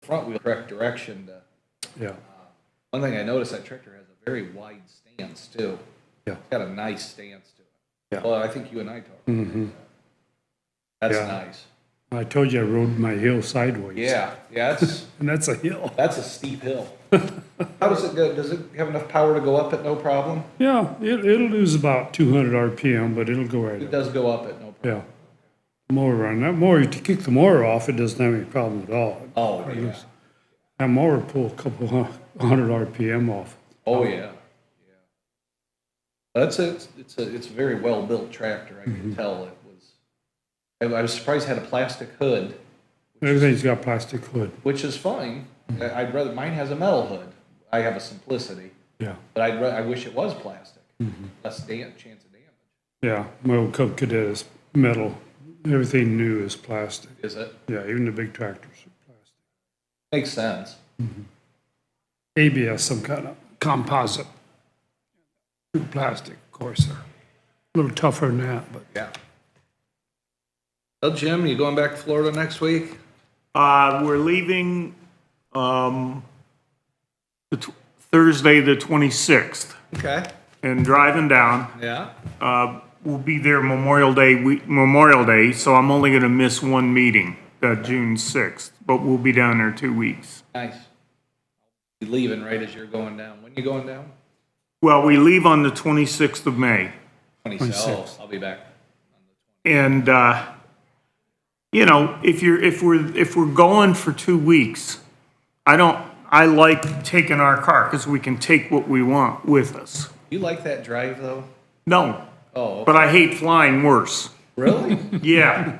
front wheel correct direction to. Yeah, One thing I noticed, that tractor has a very wide stance too. yeah. It's got a nice stance to it. Yeah. Well, I think you and I talked about that. That's Yeah. nice. I told you I rode my hill sideways. Yeah, that's, And that's a hill. that's a steep hill. How does it go? Does it have enough power to go up at no problem? Yeah, it'll lose about 200 RPM, but it'll go right It up. does go up at no problem. Yeah. Mower on that mower, to kick the mower off, it doesn't have any problem at all. Oh, yeah. That mower pull a couple 100 RPM off. Oh, yeah. Yeah. That's it. It's a very well-built tractor. I can tell it was. I was surprised it had a plastic hood, Everything's got plastic hood. which is fine. I'd rather, mine has a metal hood. I have a Simplicity, Yeah, but I wish it was plastic. Less chance of damage. yeah. My old Cub Cadet is metal. Everything new is plastic. Is it? Yeah, even the big tractors are plastic. Makes sense. ABS, some kind of composite. Plastic, of course, they're a little tougher than that, but Yeah. Well, Jim, you going back to Florida next week? We're leaving, Thursday, the 26th, Okay. and driving down. Yeah. We'll be there Memorial Day, so I'm only gonna miss one meeting, June 6th, but we'll be down there 2 weeks. Nice. You leaving right as you're going down. When you going down? Well, we leave on the 26th of May, 26. I'll be back. and, you know, if we're going for 2 weeks, I like taking our car, because we can take what we want with us. You like that drive though? No, Oh, but I hate flying worse. really? Yeah,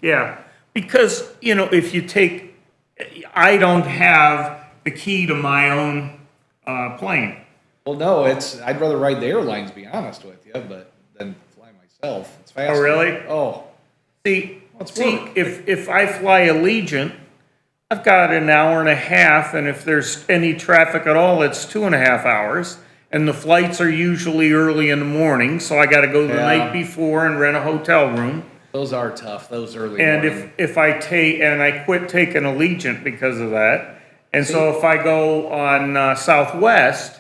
yeah, because, you know, if you take, I don't have the key to my own plane. Well, no, I'd rather ride the airlines, to be honest with you, but than fly myself. It's faster. Oh, really? Oh, See, Let's work. if I fly Allegiant, I've got an hour and a half, and if there's any traffic at all, it's 2.5 hours. And the flights are usually early in the morning, so I gotta go the Yeah. night before and rent a hotel room. those are tough, those early And morning. if I take, and I quit taking Allegiant because of that, and so if I go on Southwest,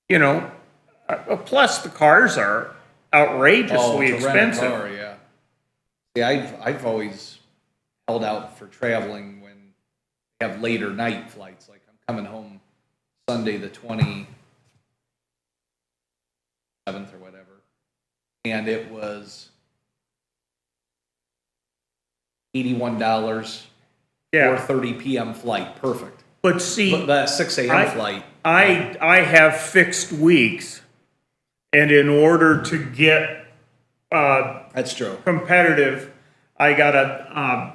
you know, plus the cars are outrageously to rent a expensive. car, yeah. Yeah, I've always held out for traveling when they have later night flights, like I'm coming home Sunday the 27th or whatever, and it was $81 Yeah. 4:30 p.m. flight, perfect. But see, But that 6 a.m. flight, I have fixed weeks, and in order to get that's true. competitive, I gotta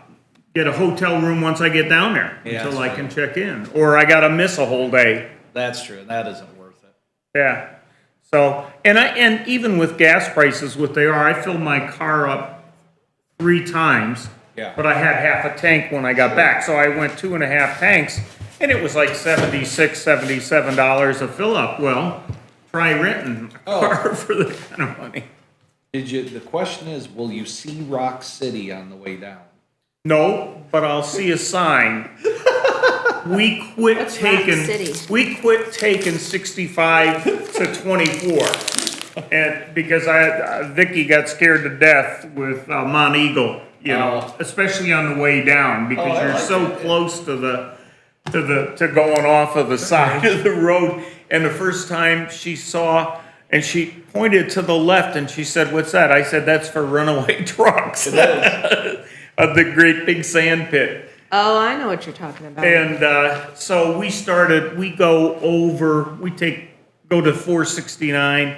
get a hotel room once I get down there Yeah, until that's I can check in, or I gotta miss a whole day. That's true. That isn't worth it. Yeah. So, and even with gas prices, what they are, I filled my car up 3 times. Yeah. But I had half a tank when I got back, so I went 2.5 tanks, and it was like $76, $77 a fill up. Well, try renting a car for that kind of money. The question is, will you see Rock City on the way down? No, but I'll see a sign. We quit What's Rock taking, City? we quit taking 65 to 24. And because Vicky got scared to death with Mount Eagle, you know, Oh. especially on the way down, because I you're like so it. close to going off of the side of the road. And the first time she saw, and she pointed to the left and she said, "What's that?" I said, "That's for runaway trucks." Of the great big sand pit. Oh, I know what you're talking about. And so we go over, go to 469,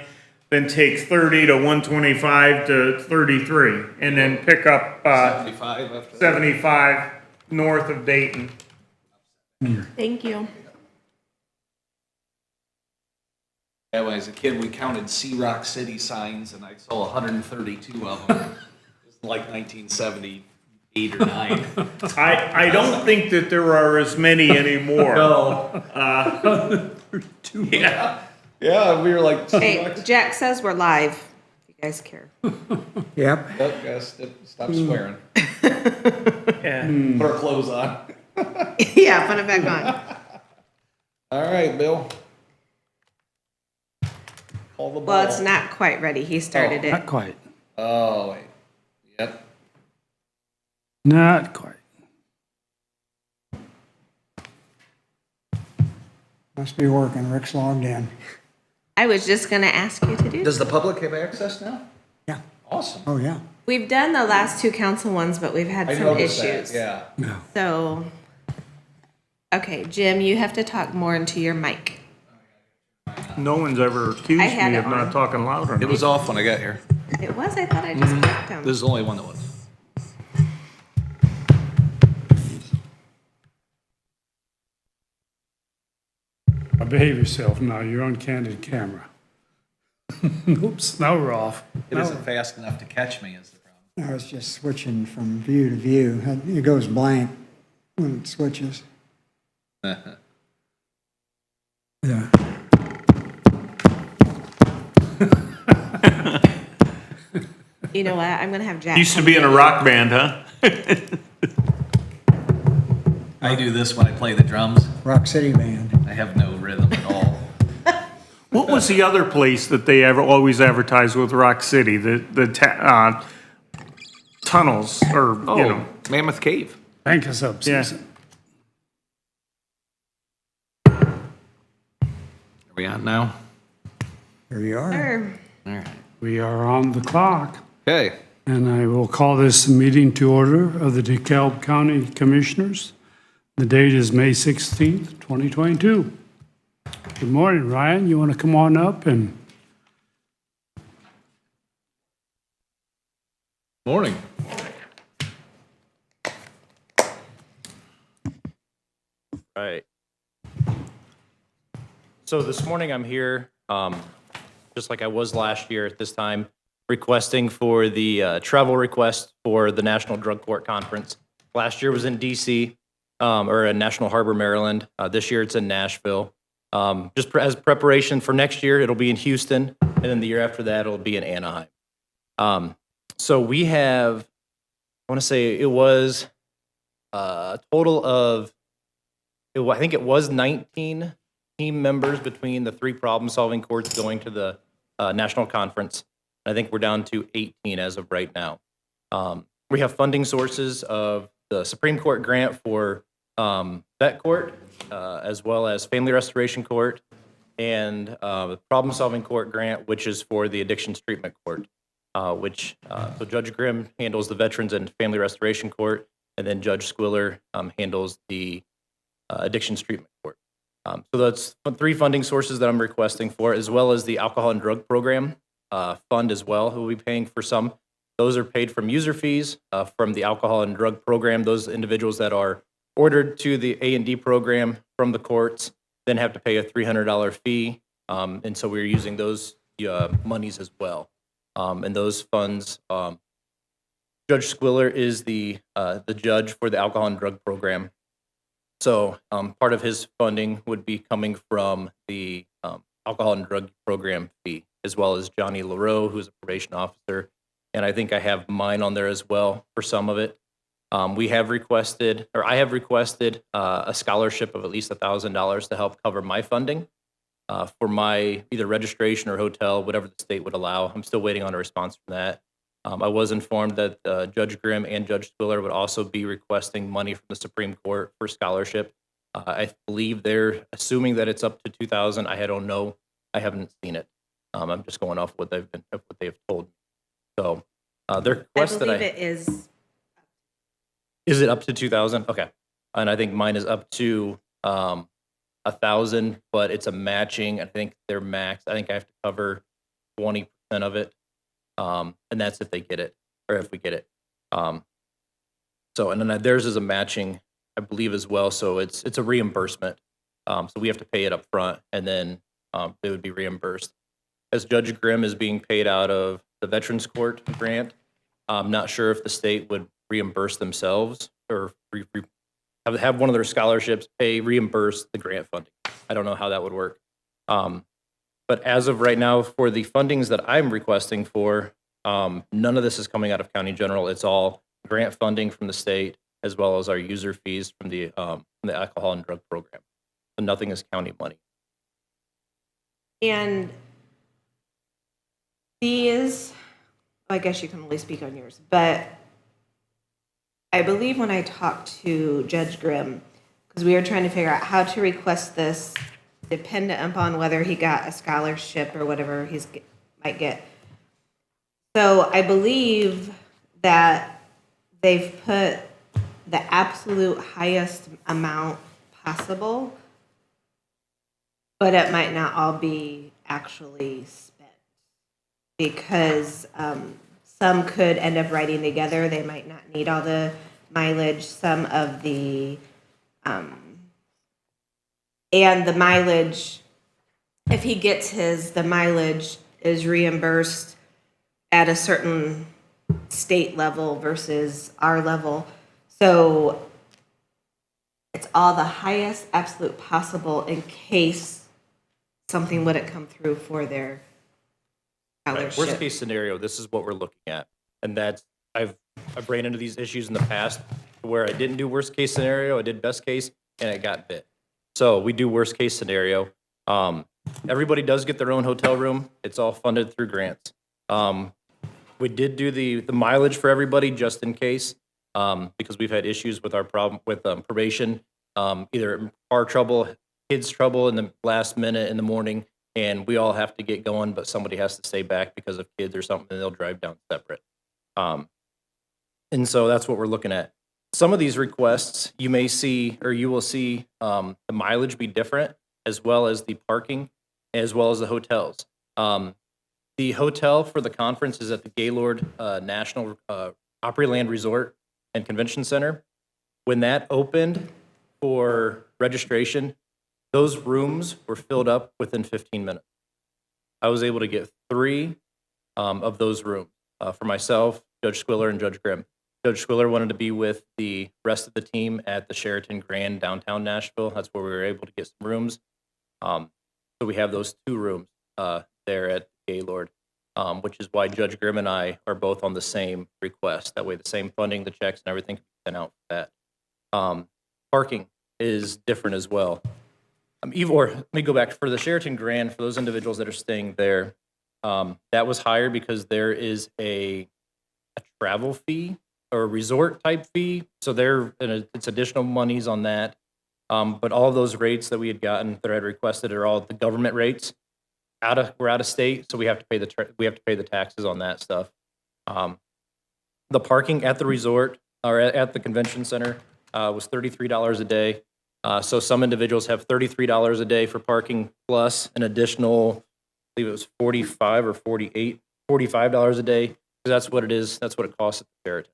then take 30 to 125 to 33, and then pick up 75 after that. 75 north of Dayton. Thank you. Yeah, when I was a kid, we counted Sea Rock City signs, and I saw 132 of them. It was like 1978 or 9. I don't think that there are as many anymore. No. Yeah. Yeah, we were like, Sea Hey, Rock. Jack says we're live. If you guys care. Yep. Yep, guys, stop swearing. Yeah. Put our clothes on. Yeah, put it back on. All right, Bill. Call the ball. Well, it's not quite ready. He started Not it. quite. Oh, wait. Yep. Not quite. Must be working. Rick's logged in. I was just gonna ask you to do. Does the public have access now? Yeah. Awesome. Oh, yeah. We've done the last two council ones, but we've had I some noticed issues. that, yeah. So, okay, Jim, you have to talk more into your mic. No one's ever accused I had me it of not on. talking loud It enough. was off when I got here. It was, I thought I just clicked them. This is the only one that was. Behave yourself now. You're on candid camera. Oops, now we're off. It isn't fast enough to catch me is the problem. I was just switching from view to view. It goes blank when it switches. Yeah. You know what? I'm gonna have Jack. Used to come be in get a you. rock band, huh? I do this when I play the drums. Rock City Band. I have no rhythm at all. What was the other place that they always advertised with Rock City? The tunnels, or, you know. Mammoth Cave. Bank us up, Yeah. Susan. Are we on now? Here you are. Sure. All right. We are on the clock, Okay. and I will call this a meeting to order of the DeKalb County Commissioners. The date is May 16th, 2022. Good morning, Ryan. You want to come on up and Morning. Right. So this morning I'm here, just like I was last year at this time, requesting for the travel request for the National Drug Court Conference. Last year was in DC, or in National Harbor, Maryland. This year it's in Nashville. Just as preparation for next year, it'll be in Houston, and then the year after that, it'll be in Anaheim. So we have, I want to say it was a total of, I think it was 19 team members between the three problem-solving courts going to the national conference. I think we're down to 18 as of right now. We have funding sources of the Supreme Court grant for vet court, as well as family restoration court, and the problem-solving court grant, which is for the addictions treatment court, so Judge Grimm handles the veterans and family restoration court, and then Judge Squiller handles the addictions treatment court. So that's three funding sources that I'm requesting for, as well as the alcohol and drug program fund as well, who will be paying for some. Those are paid from user fees from the alcohol and drug program. Those individuals that are ordered to the A&D program from the courts then have to pay a $300 fee. And so we're using those monies as well. And those funds, Judge Squiller is the judge for the alcohol and drug program. So part of his funding would be coming from the alcohol and drug program fee, as well as Johnny LaRoe, who's a probation officer. And I think I have mine on there as well for some of it. I have requested a scholarship of at least $1,000 to help cover my funding for my either registration or hotel, whatever the state would allow. I'm still waiting on a response from that. I was informed that Judge Grimm and Judge Spiller would also be requesting money from the Supreme Court for scholarship. I believe they're assuming that it's up to $2,000. I don't know. I haven't seen it. I'm just going off what they've told me. So their request believe it is. Is it up to 2,000? Okay, and I think mine is up to 1,000, but it's a matching. I think they're max. I think I have to cover 20% of it. And that's if they get it, or if we get it. So, and then theirs is a matching, I believe, as well. So it's a reimbursement. So we have to pay it up front, and then they would be reimbursed. As Judge Grimm is being paid out of the Veterans Court grant, I'm not sure if the state would reimburse themselves or have one of their scholarships reimburse the grant funding. I don't know how that would work. But as of right now, for the fundings that I'm requesting for, none of this is coming out of County General. It's all grant funding from the state, as well as our user fees from the alcohol and drug program. So nothing is county money. And these, I guess you can only speak on yours, but I believe when I talked to Judge Grimm, because we were trying to figure out how to request this dependent upon whether he got a scholarship or whatever might get. So I believe that they've put the absolute highest amount possible, but it might not all be actually spent because some could end up riding together. They might not need all the mileage. Some of the and the mileage, if he gets the mileage is reimbursed at a certain state level versus our level. So it's all the highest absolute possible in case something wouldn't come through for their scholarship. Worst case scenario, this is what we're looking at. And that's, I've ran into these issues in the past where I didn't do worst case scenario, I did best case, and it got bit. So we do worst case scenario. Everybody does get their own hotel room. It's all funded through grants. We did do the mileage for everybody just in case, because we've had issues with our probation, either car trouble, kids trouble in the last minute in the morning, and we all have to get going, but somebody has to stay back because of kids or something, and they'll drive down separate. And so that's what we're looking at. Some of these requests, you may see, or you will see the mileage be different, as well as the parking, as well as the hotels. The hotel for the conference is at the Gaylord National Opryland Resort and Convention Center. When that opened for registration, those rooms were filled up within 15 minutes. I was able to get 3 of those rooms for myself, Judge Squiller, and Judge Grimm. Judge Squiller wanted to be with the rest of the team at the Sheraton Grand downtown Nashville. That's where we were able to get some rooms. So we have those 2 rooms there at Gaylord, which is why Judge Grimm and I are both on the same request. That way the same funding, the checks, and everything can be sent out for that. Parking is different as well. Let me go back. For the Sheraton Grand, for those individuals that are staying there, that was higher because there is a travel fee or a resort type fee. So it's additional monies on that. But all of those rates that we had gotten, that I had requested, are all the government rates. We're out of state, so we have to pay the taxes on that stuff. The parking at the resort or at the convention center was $33 a day. So some individuals have $33 a day for parking plus an additional, I believe it was $45 or $45 a day, because that's what it is. That's what it costs at the Sheraton.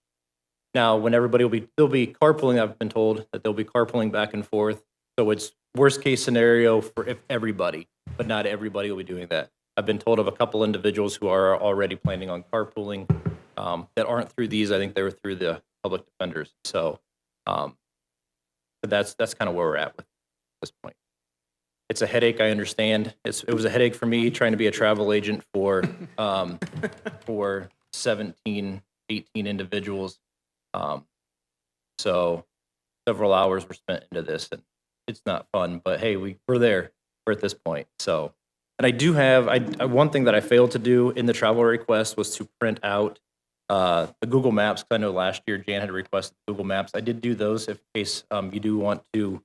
Now, when everybody they'll be carpooling. I've been told that they'll be carpooling back and forth. So it's worst case scenario for if everybody, but not everybody will be doing that. I've been told of a couple individuals who are already planning on carpooling that aren't through these. I think they were through the public defenders. So but that's kind of where we're at with this point. It's a headache, I understand. It was a headache for me trying to be a travel agent for 17, 18 individuals. So several hours were spent into this, and it's not fun, but hey, we're there. We're at this point. So, and I do have, one thing that I failed to do in the travel request was to print out the Google Maps, because I know last year Jan had requested Google Maps. I did do those in case you do want to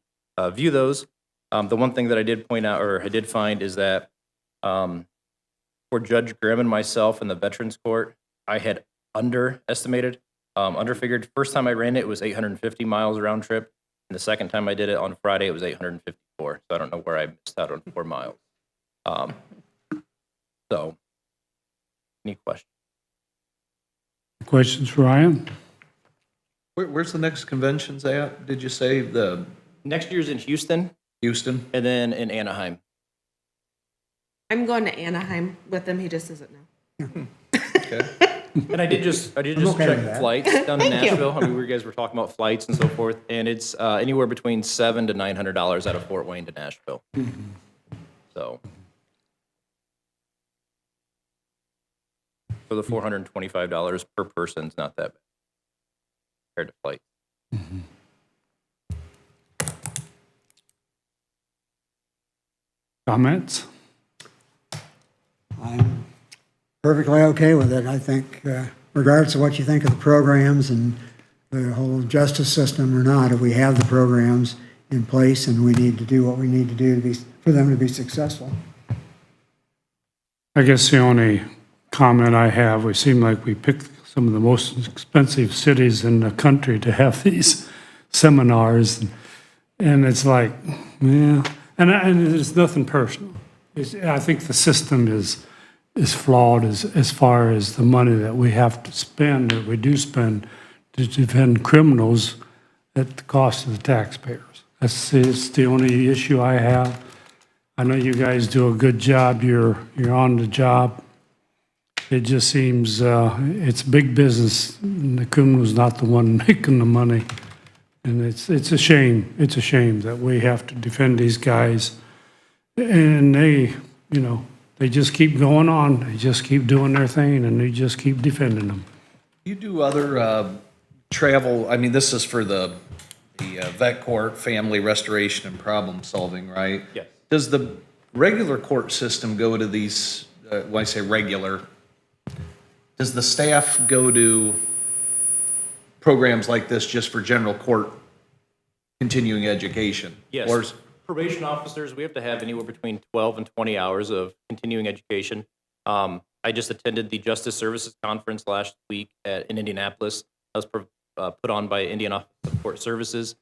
view those. The one thing that I did point out, or I did find, is that for Judge Grimm and myself in the Veterans Court, I had underestimated, underfigured. First time I ran it, it was 850 miles round trip. And the second time I did it on Friday, it was 854. So I don't know where I missed out on 4 miles. So, any questions? Questions for Ryan? Where's the next conventions at? Did you say the Next year's in Houston, Houston? and then in Anaheim. I'm going to Anaheim with him. He just doesn't know. Okay. And I did just okay check with that. flights down in Thank you. Nashville. I mean, you guys were talking about flights and so forth, and it's anywhere between $700 to $900 out of Fort Wayne to Nashville. So for the $425 per person is not that bad compared to flight. Comments? I'm perfectly okay with it. I think, regardless of what you think of the programs and the whole justice system or not, if we have the programs in place and we need to do what we need to do to be, for them to be successful. I guess the only comment I have, we seem like we picked some of the most expensive cities in the country to have these seminars. And it's like, yeah, and it's nothing personal. I think the system is flawed as far as the money that we have to spend, or we do spend, to defend criminals at the cost of the taxpayers. It's the only issue I have. I know you guys do a good job. You're on the job. It just seems it's big business, and the criminal's not the one making the money. And it's a shame. It's a shame that we have to defend these guys. And they, they just keep going on. They just keep doing their thing, and they just keep defending them. You do other travel, I mean, this is for the vet court, family restoration and problem solving, right? Yes. Does the regular court system go to these, when I say regular, does the staff go to programs like this just for general court continuing education? Yes. Or Probation officers, we have to have anywhere between 12 and 20 hours of continuing education. I just attended the Justice Services Conference last week in Indianapolis. That was put on by Indiana Office of Court Services.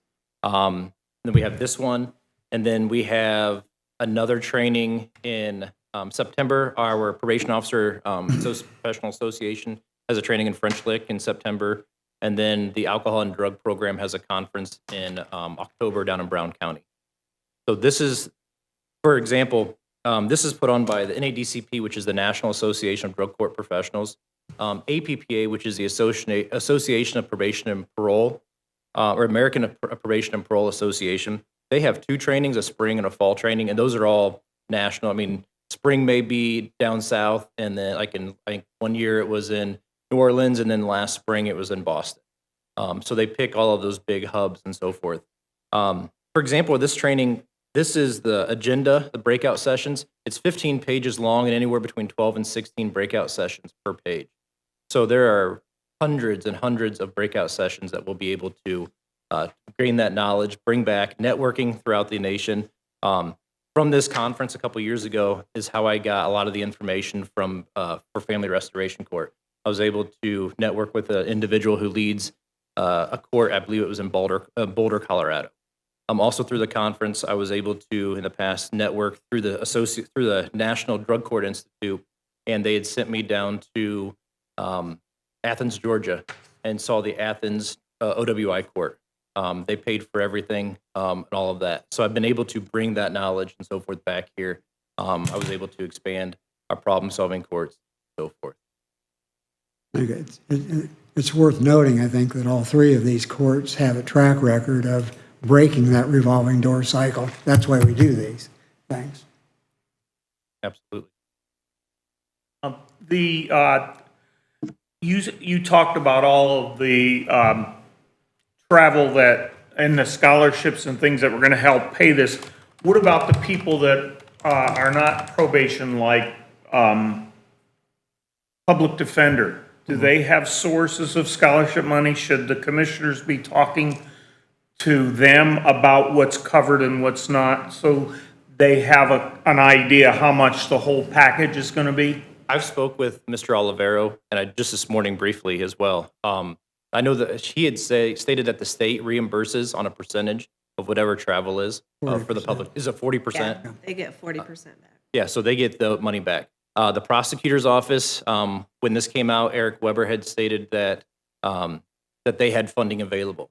Then we have this one, and then we have another training in September. Our probation officer professional association has a training in French Lick in September, and then the alcohol and drug program has a conference in October down in Brown County. So this is, for example, this is put on by the NADCP, which is the National Association of Drug Court Professionals, APPA, which is the Association of Probation and Parole, or American Probation and Parole Association. They have two trainings, a spring and a fall training, and those are all national. I mean, spring may be down south, and then I think one year it was in New Orleans, and then last spring it was in Boston. So they pick all of those big hubs and so forth. For example, with this training, this is the agenda, the breakout sessions. It's 15 pages long and anywhere between 12 and 16 breakout sessions per page. So there are hundreds and hundreds of breakout sessions that we'll be able to gain that knowledge, bring back networking throughout the nation. From this conference a couple years ago is how I got a lot of the information from for Family Restoration Court. I was able to network with an individual who leads a court, I believe it was in Boulder, Colorado. Also through the conference, I was able to, in the past, network through the National Drug Court Institute, and they had sent me down to Athens, Georgia, and saw the Athens OWI court. They paid for everything and all of that. So I've been able to bring that knowledge and so forth back here. I was able to expand our problem-solving courts and so forth. Okay. It's worth noting, I think, that all three of these courts have a track record of breaking that revolving door cycle. That's why we do these things. Absolutely. You talked about all of the travel that and the scholarships and things that were going to help pay this. What about the people that are not probation, like public defender? Do they have sources of scholarship money? Should the commissioners be talking to them about what's covered and what's not, so they have an idea how much the whole package is going to be? I've spoke with Mr. Olivero, and just this morning briefly as well. I know that he had stated that the state reimburses on a percentage of whatever travel is for the public. Is it 40%? Yeah, they get 40% back. Yeah, so they get the money back. The prosecutor's office, when this came out, Eric Weber had stated that that they had funding available.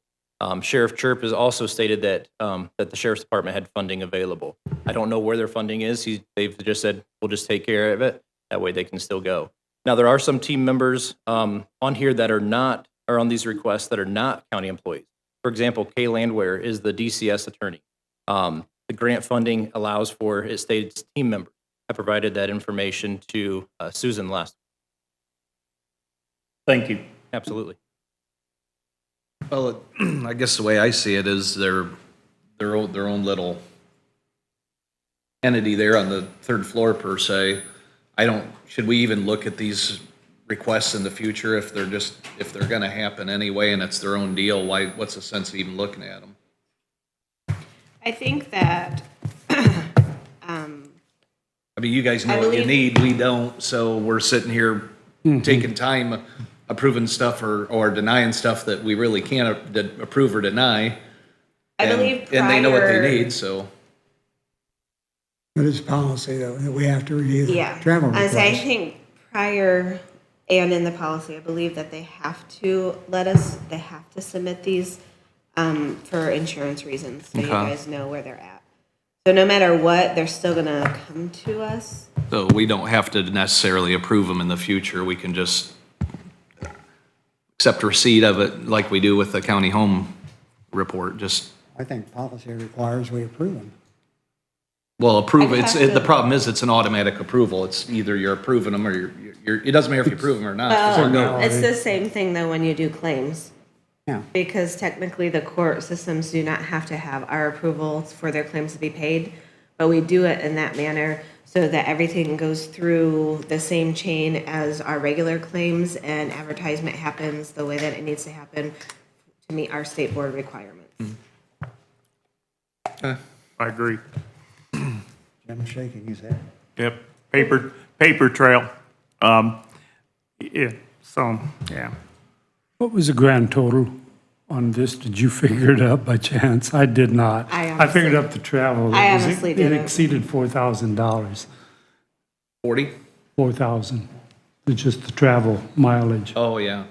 Sheriff Chirp has also stated that that the sheriff's department had funding available. I don't know where their funding is. They've just said we'll just take care of it. That way they can still go. Now there are some team members on here that are on these requests that are not county employees. For example, Kay Landwehr is the DCS attorney. The grant funding allows for it states team members. I provided that information to Susan last. Thank you. Absolutely. Well, I guess the way I see it is their own little entity there on the third floor per se. Should we even look at these requests in the future if they're gonna happen anyway and it's their own deal? What's the sense of even looking at them? I think that, I mean, you guys know I what you believe- need, we don't, so we're sitting here taking time approving stuff or denying stuff that we really can't approve or deny. I And- believe And they know what they prior- need, so. But it's policy, though, that we have to review Yeah. the travel I say, I request. think prior and in the policy, I believe that they have to submit these for insurance reasons, so you Okay. guys know where they're at. So no matter what, they're still gonna come to us. So we don't have to necessarily approve them in the future, we can just accept receipt of it like we do with the county home report, just, I think policy requires we approve them. well, approve, I'd it's, have the to- problem is it's an automatic approval, it's either you're approving them or it doesn't matter if you approve them or not. it's Well, a go. it's the same thing though when you do claims. Yeah. Because technically the court systems do not have to have our approval for their claims to be paid, but we do it in that manner so that everything goes through the same chain as our regular claims and advertisement happens the way that it needs to happen to meet our state board requirements. I agree. Jim's shaking his head. Yep, paper trail. Yeah, so, yeah. What was the grand total on this? Did you figure it out by chance? I did not. I figured honestly- up the travel. I It was- honestly It didn't. exceeded $4,000, 40? 4,000. It's just the travel mileage. Oh, yeah.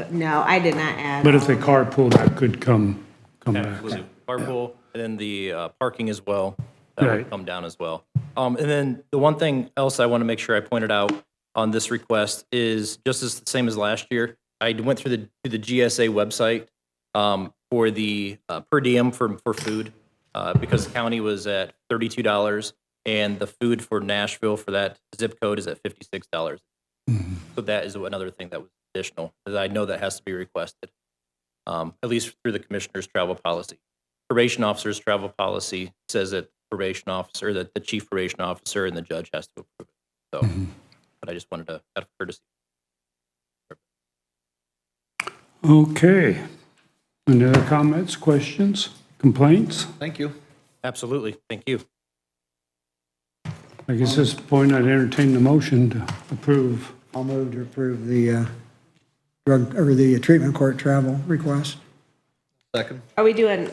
No, I did not add. But if all they of it. carpool, that could come Yeah, back. was it carpool, and then the parking as well, that Right. would come down as well. And then the one thing else I want to make sure I pointed out on this request is just as the same as last year. I went through the GSA website for the per diem for food because the county was at $32 and the food for Nashville for that zip code is at $56. So that is another thing that was additional, because I know that has to be requested, at least through the commissioner's travel policy. Probation officer's travel policy says that probation officer, that the chief probation officer and the judge has to approve it. So, but I just wanted to, out of courtesy. Okay. Any other comments, questions, complaints? Thank you. Absolutely, thank you. I guess at this point, I'd entertain the motion to approve. I'll move to approve the the treatment court travel request. Second, Are we doing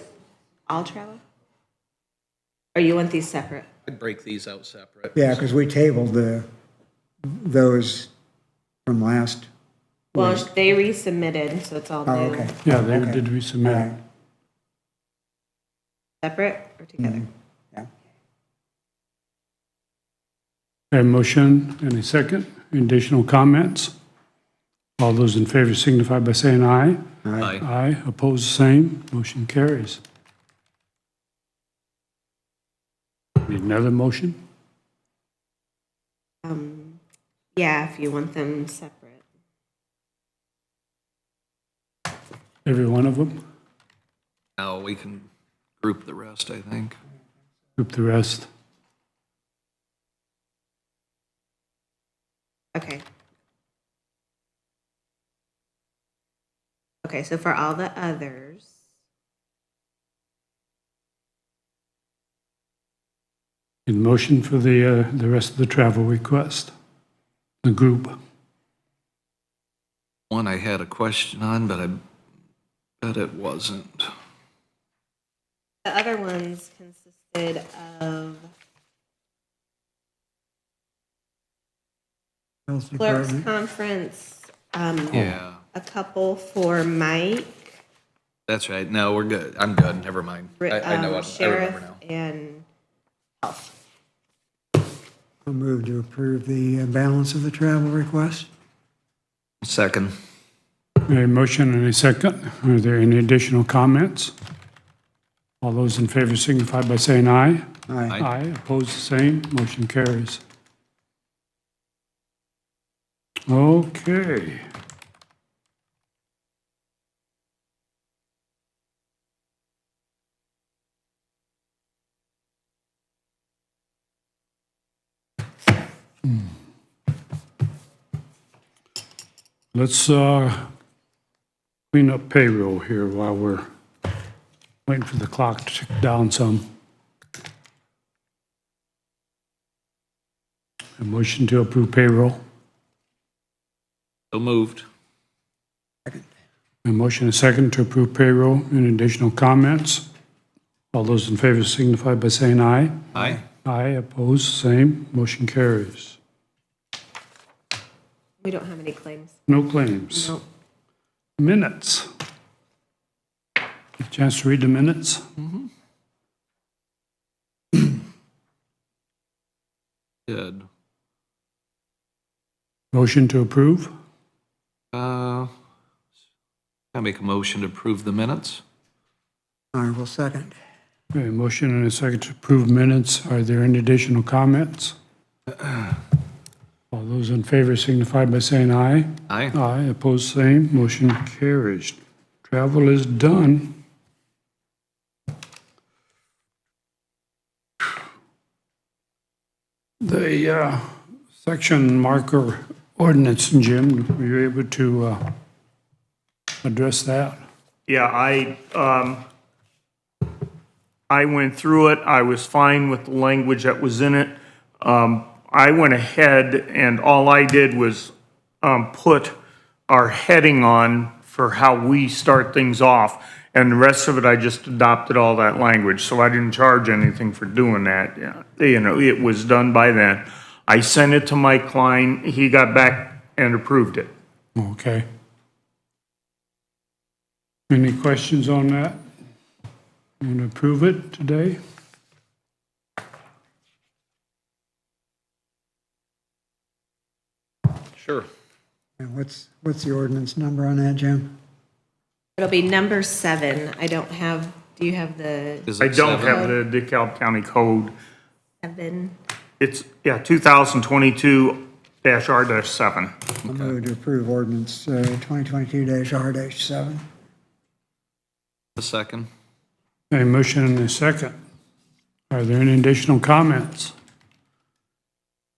all travel? Or you want these separate? I'd break these out separate. Yeah, because we tabled those from last. Well, they resubmitted, so it's all Oh, new. okay. Yeah, they Okay. did All resubmit. right. Separate or together? Yeah. A motion and a second. Any additional comments? All those in favor signify by saying aye. Aye. Aye, opposed, same. Motion carries. Need another motion? Yeah, if you want them separate. Every one of them? Now we can group the rest, I think. Group the rest. Okay. Okay, so for all the others, In motion for the rest of the travel request, the group. One I had a question on, but I bet it wasn't. the other ones consisted of Health clerk's department. conference, Yeah, a couple for Mike, that's right. No, we're good. I'm good. Never mind. I know what, I remember sheriff, now. and health. I'll move to approve the balance of the travel request. Second, A motion and a second. Are there any additional comments? All those in favor signify by saying aye. Aye. Aye, opposed, the same. Motion carries. Okay. Let's clean up payroll here while we're waiting for the clock to tick down some. A motion to approve payroll. So moved. A motion and a second to approve payroll. Any additional comments? All those in favor signify by saying aye. Aye. Aye, opposed, same. Motion carries. We don't have any claims. No claims. No. Minutes. Get a chance to read the minutes? Good. Motion to approve. I make a motion to approve the minutes. I will second. Okay, motion and a second to approve minutes. Are there any additional comments? All those in favor signify by saying aye. Aye. Aye, opposed, same. Motion carries. Travel is done. The section marker ordinance, Jim, were you able to address that? Yeah, I went through it. I was fine with the language that was in it. I went ahead and all I did was put our heading on for how we start things off. And the rest of it, I just adopted all that language. So I didn't charge anything for doing that. Yeah, you know, it was done by then. I sent it to Mike Klein. He got back and approved it. Okay. Any questions on that? Want to approve it today? Sure. And what's the ordinance number on that, Jim? It'll be number 7. I don't have, do you have the Is I it don't seven? have the DeKalb County Code. 7? It's, yeah, 2022-R-7. I'll move to approve ordinance 2022-R-7. A second. A motion and a second. Are there any additional comments?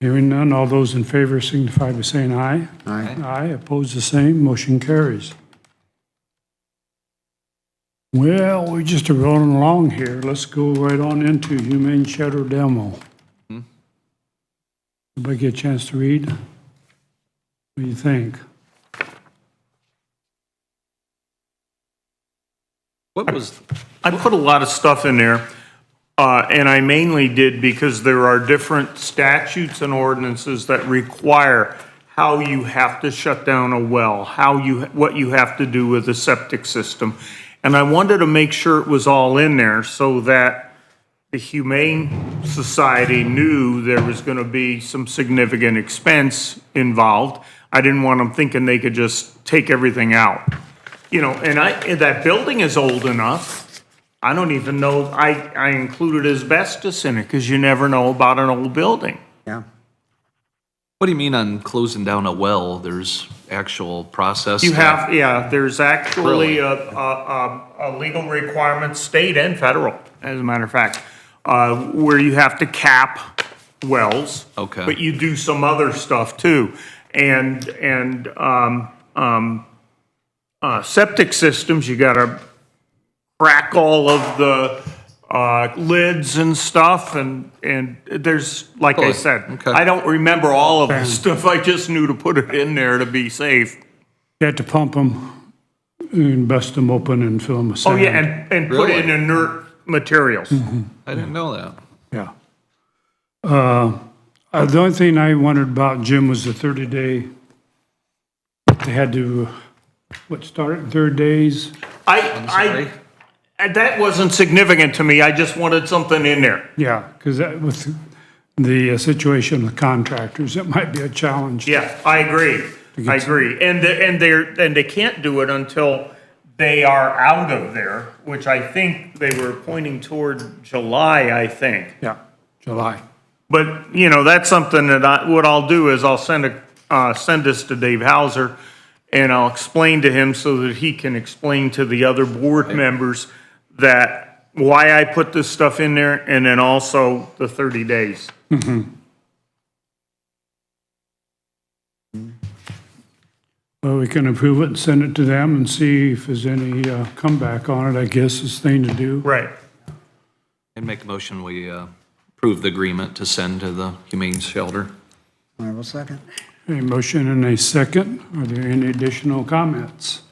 Hearing none, all those in favor signify by saying aye. Aye. Aye, opposed the same, motion carries. Well, we're just rolling along here. Let's go right on into humane shelter demo. Everybody get a chance to read? What do you think? What was, I put a lot of stuff in there, and I mainly did because there are different statutes and ordinances that require how you have to shut down a well, what you have to do with a septic system. And I wanted to make sure it was all in there so that the Humane Society knew there was going to be some significant expense involved. I didn't want them thinking they could just take everything out. You know, and that building is old enough. I don't even know, I included asbestos in it because you never know about an old building. Yeah. what do you mean on closing down a well? There's actual process? You have, yeah, there's actually Really? a legal requirement, state and federal, as a matter of fact, where you have to cap wells. Okay. But you do some other stuff too. And septic systems, you gotta crack all of the lids and stuff, and there's, like I Oh, said, okay. I don't remember all of the stuff, I just knew to put it in there to be safe. You had to pump them and bust them open and fill them with Oh, sand. yeah, and put Really? in inert materials. I didn't know that. Yeah. The only thing I wondered about, Jim, was the 30-day, they had to, start in 30 days? That wasn't significant to me, I just wanted something in there. Yeah, because with the situation with contractors, it might be a challenge. Yeah, I agree, I agree. And they can't do it until they are out of there, which I think they were pointing toward July, I think. Yeah, July. But, you know, that's something that what I'll do is I'll send this to Dave Hauser, and I'll explain to him so that he can explain to the other board members that why I put this stuff in there, and then also the 30 days. Well, we can approve it and send it to them and see if there's any comeback on it, I guess is the thing to do. Right. And make a motion, we approve the agreement to send to the Humane Shelter. I will second. A motion and a second. Are there any additional comments?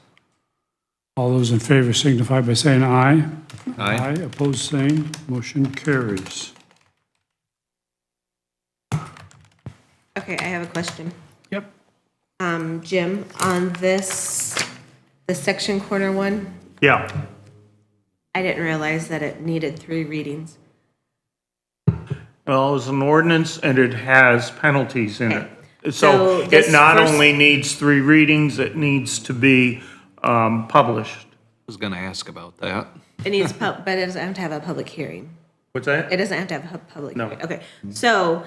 All those in favor signify by saying aye. Aye. Opposed, same. Motion carries. Okay, I have a question. Yep. Jim, on this, the section corner one, Yeah. I didn't realize that it needed 3 readings. Well, it's an ordinance and it has penalties in Okay. it. So So it this not first- only needs 3 readings, it needs to be published. I was gonna ask about that. It needs, but it doesn't have to have a public hearing. What's that? It doesn't have to have a public No. hearing. Okay, so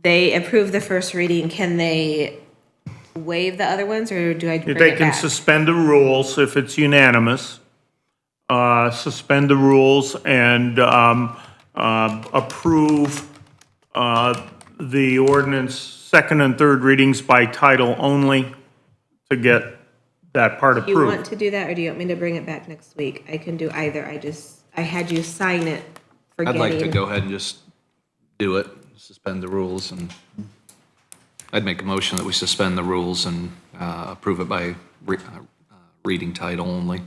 they approve the first reading. Can they waive the other ones, or do I bring They it can back? suspend the rules if it's unanimous. Suspend the rules and approve the ordinance second and third readings by title only to get that part Do you want approved. to do that, or do you want me to bring it back next week? I can do either. I had you sign it I'd like to forgetting. go ahead and just do it, suspend the rules, and I'd make a motion that we suspend the rules and approve it by reading title only.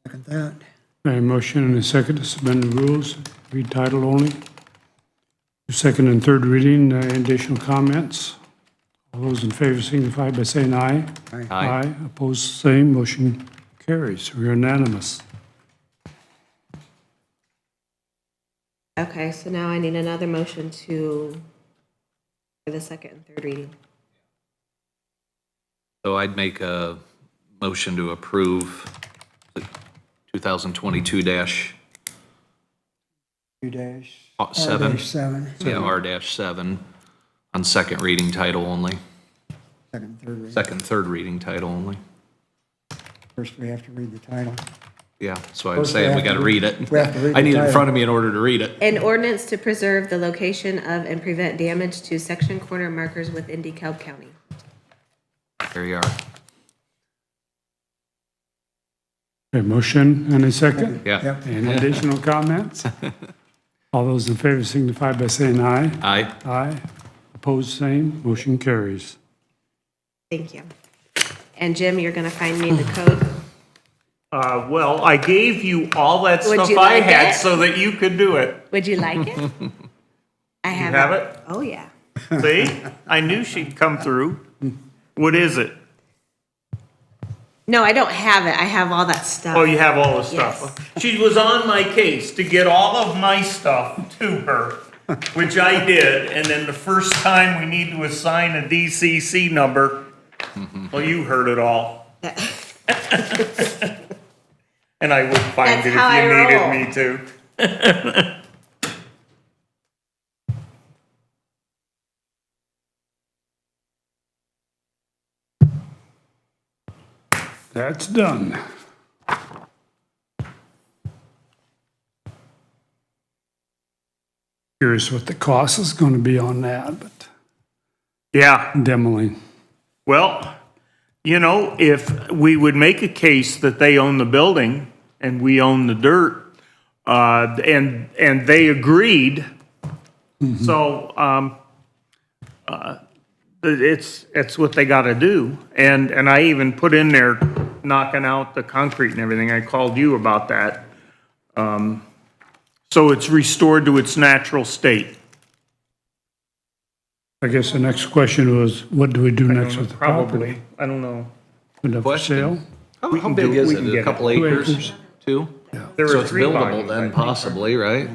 Second that. A motion and a second to suspend the rules, read title only. Second and third reading, additional comments. All those in favor signify by saying aye. Aye. Opposed, same. Motion carries. We're unanimous. Okay, so now I need another motion for the second and third reading. So I'd make a motion to approve the 2022-7, 2-7, yeah, R-7 on second reading title only, second, third reading. second, third reading title only. First, we have to read the title. Yeah, so I'm First, we saying we have gotta to read read- it. we have to read I the need it in title. front of me in order to read it. An ordinance to preserve the location of and prevent damage to section corner markers within DeKalb County. There you are. A motion and a second. Yeah. Yep. Any additional comments? All those in favor signify by saying aye. Aye. Aye. Opposed, same. Motion carries. Thank you. And Jim, you're gonna find me the code? Well, I gave you all that Would stuff you I like had it? so that you could do it. Would you like it? I You have have it? Oh, yeah. See? I knew she'd come through. What is it? No, I don't have it. I have all that stuff. Oh, you have all the stuff. She was on my case to get all of my stuff to her, which I did. And then the first time we need to assign a DCC number, well, you heard it all. And I would find That's it how I if you roll. needed me to. That's done. Curious what the cost is going to be on that, but Yeah. demoing. Well, you know, if we would make a case that they own the building and we own the dirt, and they agreed, so, it's what they gotta do. And I even put in there knocking out the concrete and everything. I called you about that. So it's restored to its natural state. I guess the next question was, what do we do next with the property? Probably, I don't know. Put it up for Question. sale? How can big do- is we it? can A get it. couple 2 acres? acres. 2? There So were it's 3 buildable volumes, I then think. possibly, right?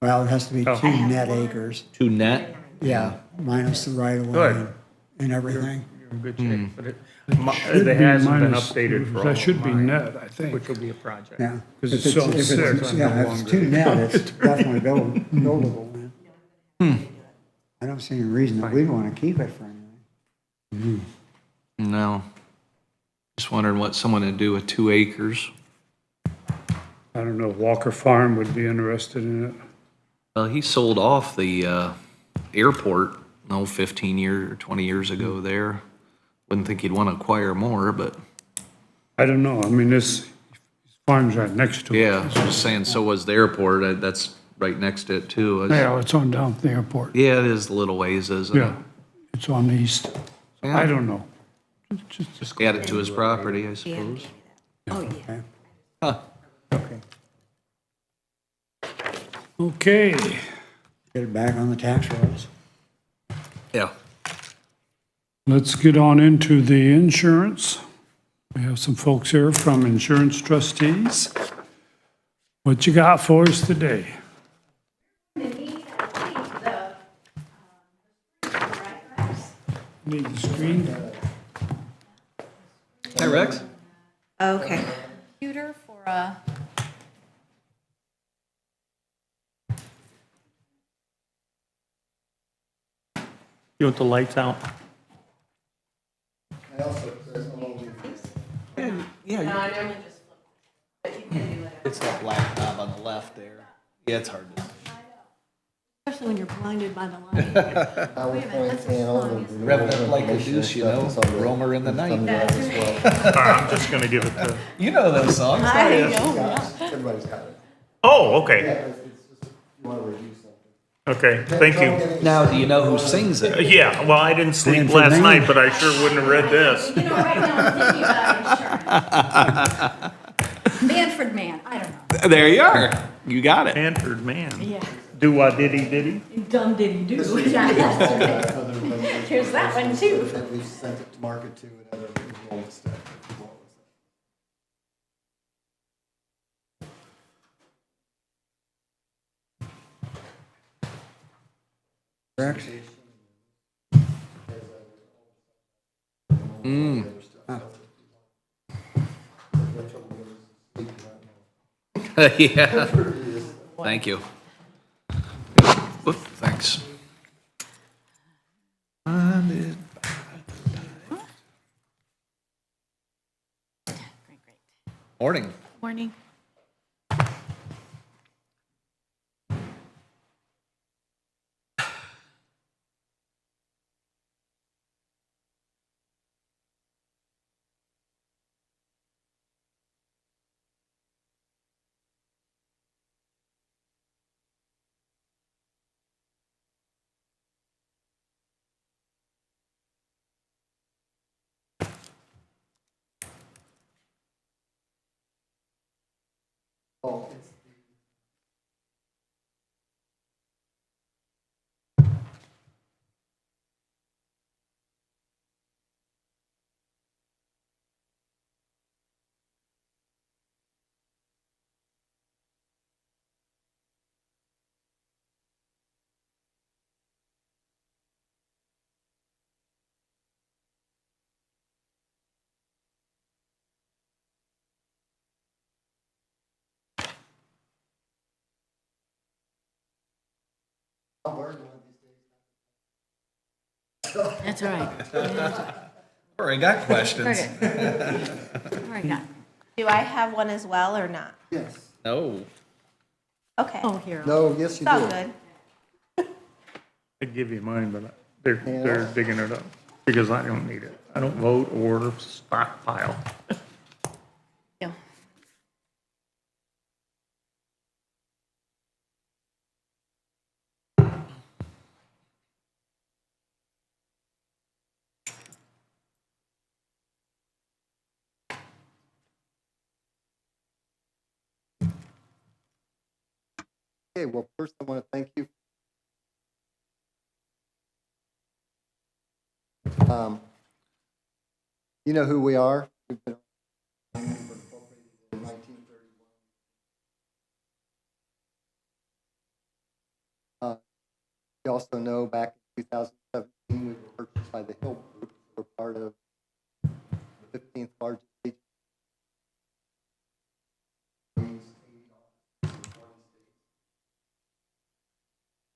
Well, it has to be 2 net acres. 2 net? Yeah, minus the right of way Good. and everything. You're in good Hmm. shape, but Should it be hasn't been minus- updated for all That of should be mine, net, I think. which will be a project. Yeah. 'Cause If it's on if 6, yeah, if it's 2 net, it's definitely buildable then. I don't see any reason that we want to keep it for anything. No. Just wondering what someone would do with 2 acres. I don't know, Walker Farm would be interested in it. Well, he sold off the airport know, 15 years or 20 years ago there. Wouldn't think you'd want to acquire more, but I don't know, I mean, this farm's right next to it. yeah, I was just saying, so was the airport. That's right next to it too. Yeah, it's on down at the airport. Yeah, it is a little ways, isn't it? Yeah, it's on the east. I don't know. Just Add it to his property, I suppose. Oh, yeah. Okay. Okay, Get it back on the tax rolls. Yeah. let's get on into the insurance. We have some folks here from insurance trustees. What you got for us today? Need the screen? Hi, Rex. Okay. Computer for You want the lights out? It's that black knob on the left there. Yeah, it's hard to. especially when you're blinded by the light. Wait a minute, that's a song. Revving up like a deuce, you know, roamer in the night. I'm just gonna give it to. You know those songs, I don't you? know, yeah. Everybody's got it. Oh, okay, It's just, if you want to review something. okay, thank you. Now, do you know who sings it? Yeah, well, I didn't sleep Stanford, last Maine. night, but I sure wouldn't have read this. You know, right now I'm thinking about insurance. Manfred Man, I don't know. There you are. You got it. Hanford, man. Yeah. Diddy. Dumb diddy do. Yeah, that's right. Here's that one too. That we've sent it to market to and other enrollment stuff. Rex? Yeah. Thank you. Oop, thanks. Morning. Morning. That's all right. Already got questions. All right, got. Do I have one as well or not? Yes. No. Okay. Oh, here. No, yes, you It's all do. good. I'd give you mine, but they're digging it up because I don't need it. I don't vote or stockpile. Yeah. Okay, well, first I want to thank you. You know who we are. We've been incorporated in 1931. You also know back in 2017, we were purchased by the Hill Group. We're part of the 15th largest agency.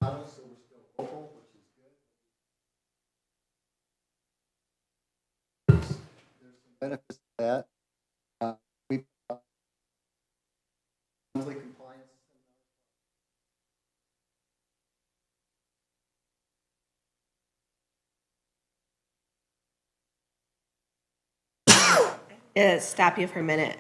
So we're still local, which is good. There's some benefits to that. We monthly compliance. stop you for a minute.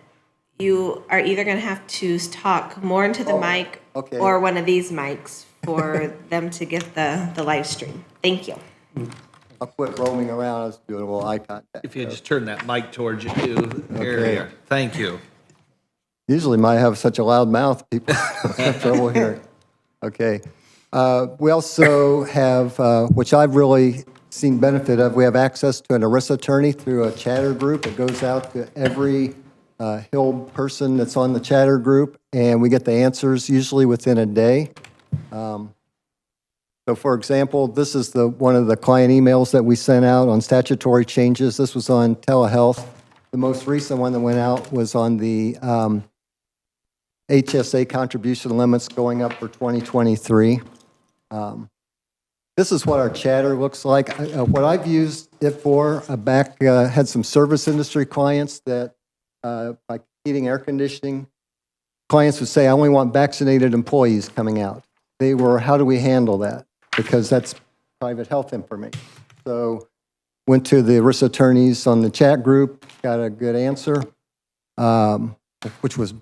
You are either going to have to talk more into the mic okay. or one of these mics for them to get the live stream. Thank you. I'll quit roaming around. I was doing a little eye contact. If you just turn that mic towards you too. There Okay. you are. Thank you. Usually might have such a loud mouth, people have trouble hearing. Okay. We also have, which I've really seen benefit of, we have access to an ERISA attorney through a chatter group. It goes out to every Hill person that's on the chatter group, and we get the answers usually within a day. So for example, this is one of the client emails that we sent out on statutory changes. This was on telehealth. The most recent one that went out was on the HSA contribution limits going up for 2023. This is what our chatter looks like. What I've used it for, had some service industry clients that, like heating, air conditioning, clients would say, I only want vaccinated employees coming out. They were, how do we handle that? Because that's private health information. So went to the ERISA attorneys on the chat group, got a good answer, which was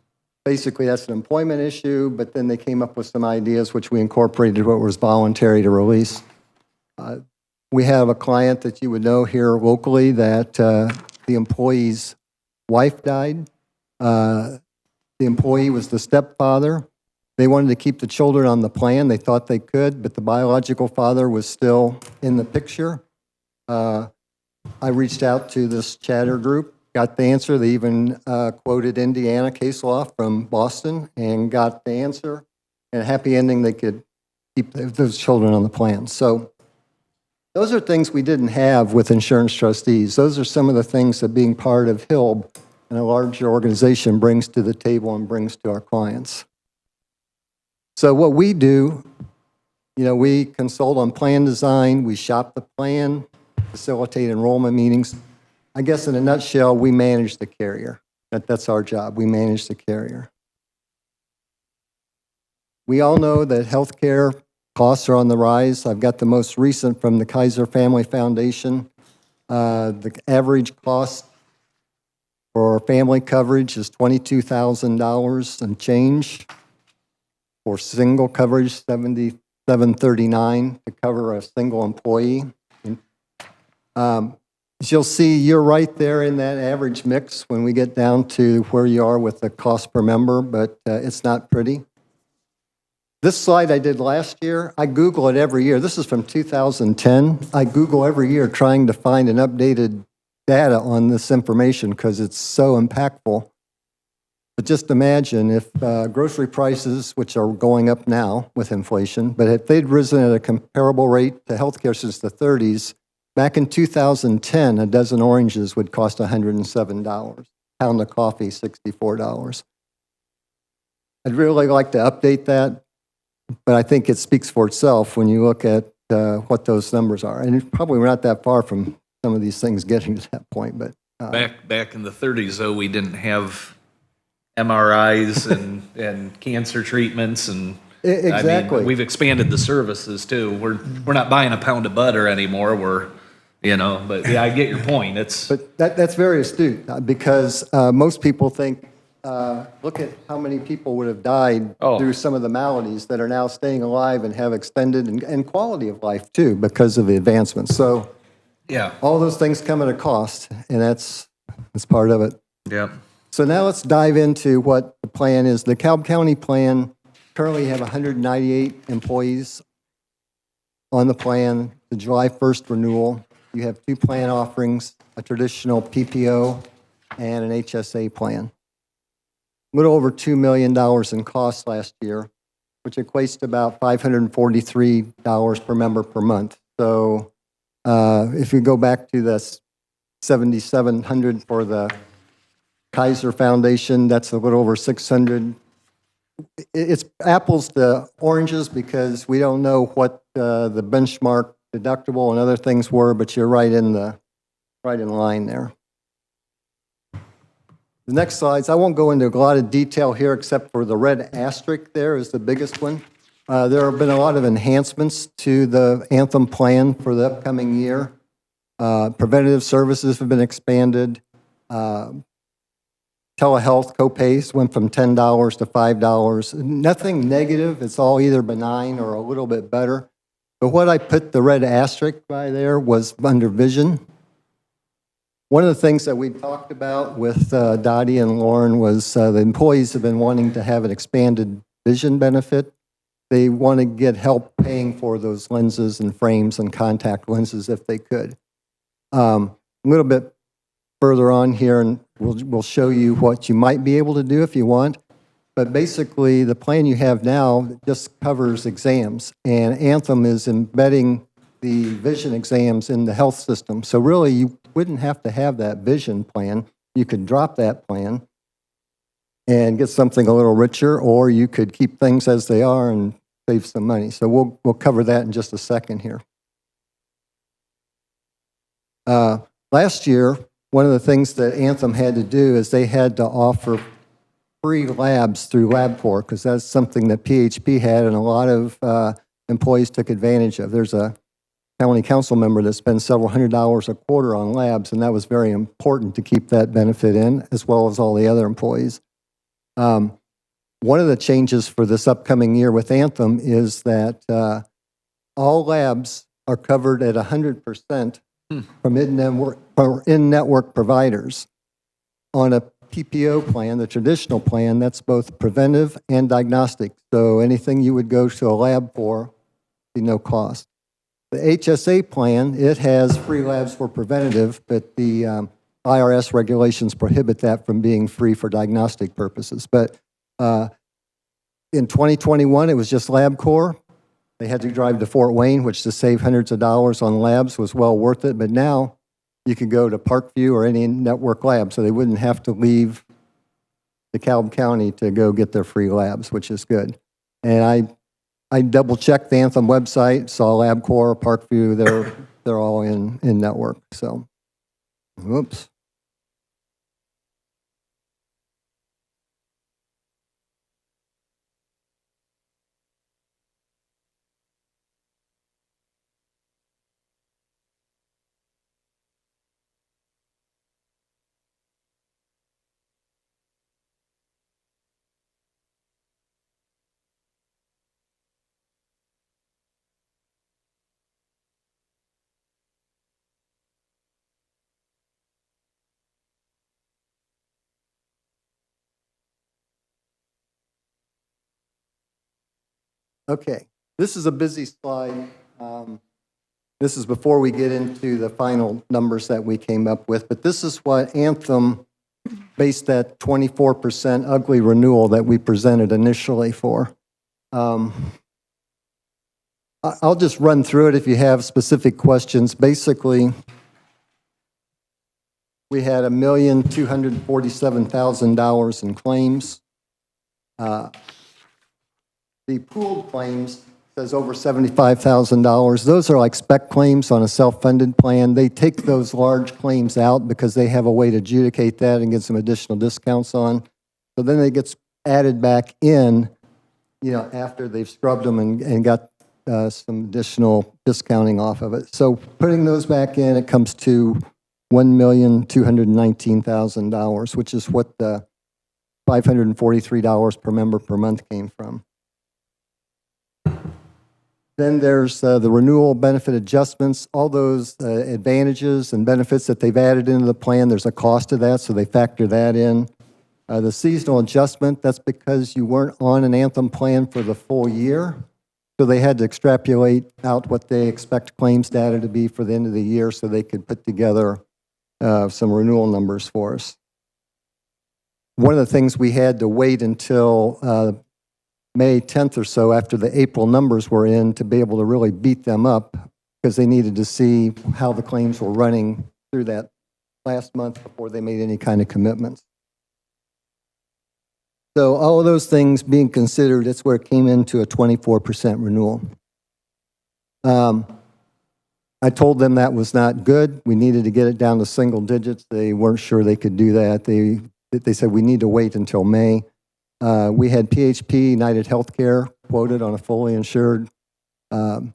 basically that's an employment issue, but then they came up with some ideas which we incorporated what was voluntary to release. We have a client that you would know here locally that the employee's wife died. The employee was the stepfather. They wanted to keep the children on the plan. They thought they could, but the biological father was still in the picture. I reached out to this chatter group, got the answer. They even quoted Indiana case law from Boston and got the answer. And a happy ending, they could keep those children on the plan. So those are things we didn't have with insurance trustees. Those are some of the things that being part of HILB and a larger organization brings to the table and brings to our clients. So what we do, we consult on plan design, we shop the plan, facilitate enrollment meetings. I guess in a nutshell, we manage the carrier. That's our job. We manage the carrier. We all know that healthcare costs are on the rise. I've got the most recent from the Kaiser Family Foundation. The average cost for family coverage is $22,000 and change. For single coverage, $7,739 to cover a single employee. As you'll see, you're right there in that average mix when we get down to where you are with the cost per member, but it's not pretty. This slide I did last year, I Google it every year. This is from 2010. I Google every year trying to find an updated data on this information because it's so impactful. But just imagine if grocery prices, which are going up now with inflation, but if they'd risen at a comparable rate to healthcare since the 30s, back in 2010, a dozen oranges would cost $107. A pound of coffee, $64. I'd really like to update that, but I think it speaks for itself when you look at what those numbers are. And probably we're not that far from some of these things getting to that point. But Back in the 30s, though, we didn't have MRIs and cancer treatments and exactly. I mean, we've expanded the services too. We're not buying a pound of butter anymore. But yeah, I get your point. But that's very astute because most people think, look at how many people would have died through some of the maladies that are now staying alive and have extended and quality of life too because of the advancements. So yeah, all those things come at a cost, and that's part of it. Yeah. So now let's dive into what the plan is. The DeKalb County plan, currently have 198 employees on the plan, the July 1st renewal. You have two plan offerings, a traditional PPO and an HSA plan. A little over $2 million in costs last year, which equates to about $543 per member per month. So if you go back to the $7,700 for the Kaiser Foundation, that's a little over $600. It's apples to oranges because we don't know what the benchmark deductible and other things were, but you're right in line there. The next slides, I won't go into a lot of detail here except for the red asterisk there is the biggest one. There have been a lot of enhancements to the Anthem plan for the upcoming year. Preventative services have been expanded. telehealth copays went from $10 to $5. Nothing negative. It's all either benign or a little bit better. But what I put the red asterisk by there was under vision. One of the things that we talked about with Dottie and Lauren was the employees have been wanting to have an expanded vision benefit. They want to get help paying for those lenses and frames and contact lenses if they could. A little bit further on here, and we'll show you what you might be able to do if you want. But basically, the plan you have now just covers exams, and Anthem is embedding the vision exams in the health system. So really, you wouldn't have to have that vision plan. You could drop that plan and get something a little richer, or you could keep things as they are and save some money. So we'll cover that in just a second here. Last year, one of the things that Anthem had to do is they had to offer free labs through LabCorp, because that's something that PHP had and a lot of employees took advantage of. There's a county council member that spends several $100s a quarter on labs, and that was very important to keep that benefit in, as well as all the other employees. One of the changes for this upcoming year with Anthem is that all labs are covered at 100% from in-network providers. On a PPO plan, the traditional plan, that's both preventive and diagnostic. So anything you would go to a lab for, be no cost. The HSA plan, it has free labs for preventative, but the IRS regulations prohibit that from being free for diagnostic purposes. But in 2021, it was just LabCorp. They had to drive to Fort Wayne, which to save hundreds of dollars on labs was well worth it. But now you could go to Parkview or any network lab, so they wouldn't have to leave DeKalb County to go get their free labs, which is good. And I double-checked the Anthem website, saw LabCorp, Parkview, they're all in network. So, whoops. Okay, this is a busy slide. This is before we get into the final numbers that we came up with, but this is what Anthem based that 24% ugly renewal that we presented initially for. I'll just run through it if you have specific questions. Basically, we had $1,247,000 in claims. The pooled claims says over $75,000. Those are like spec claims on a self-funded plan. They take those large claims out because they have a way to adjudicate that and get some additional discounts on. So then it gets added back in, after they've scrubbed them and got some additional discounting off of it. So putting those back in, it comes to $1,219,000, which is what the $543 per member per month came from. Then there's the renewal benefit adjustments, all those advantages and benefits that they've added into the plan. There's a cost to that, so they factor that in. The seasonal adjustment, that's because you weren't on an Anthem plan for the full year. So they had to extrapolate out what they expect claims data to be for the end of the year so they could put together some renewal numbers for us. One of the things we had to wait until May 10th or so after the April numbers were in to be able to really beat them up because they needed to see how the claims were running through that last month before they made any kind of commitments. So all of those things being considered, that's where it came into a 24% renewal. I told them that was not good. We needed to get it down to single digits. They weren't sure they could do that. They said we need to wait until May. We had PHP, United Healthcare, quoted on a fully insured. The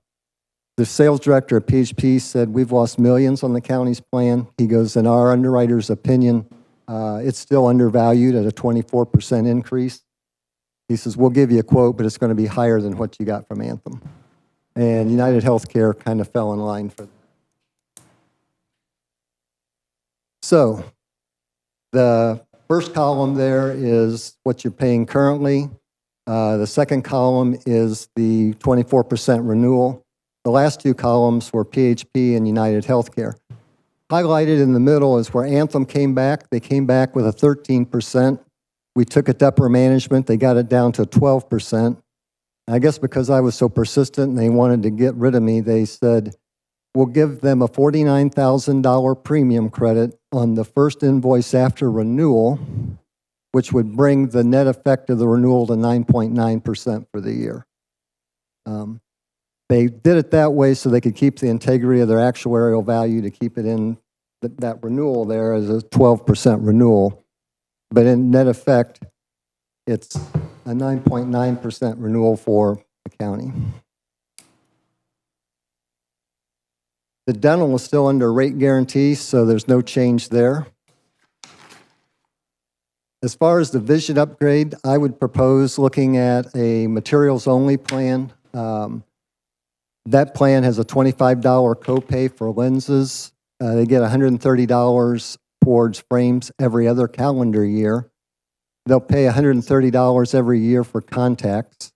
sales director at PHP said, we've lost millions on the county's plan. He goes, in our underwriter's opinion, It's still undervalued at a 24% increase. He says, we'll give you a quote, but it's going to be higher than what you got from Anthem. And United Healthcare kind of fell in line for that. So the first column there is what you're paying currently. The second column is the 24% renewal. The last two columns were PHP and United Healthcare. Highlighted in the middle is where Anthem came back. They came back with a 13%. We took it to upper management. They got it down to 12%. I guess because I was so persistent and they wanted to get rid of me, they said, we'll give them a $49,000 premium credit on the first invoice after renewal, which would bring the net effect of the renewal to 9.9% for the year. They did it that way so they could keep the integrity of their actuarial value to keep it in that renewal there as a 12% renewal. But in net effect, it's a 9.9% renewal for the county. The dental is still under rate guarantee, so there's no change there. As far as the vision upgrade, I would propose looking at a materials-only plan. That plan has a $25 copay for lenses. They get $130 towards frames every other calendar year. They'll pay $130 every year for contacts.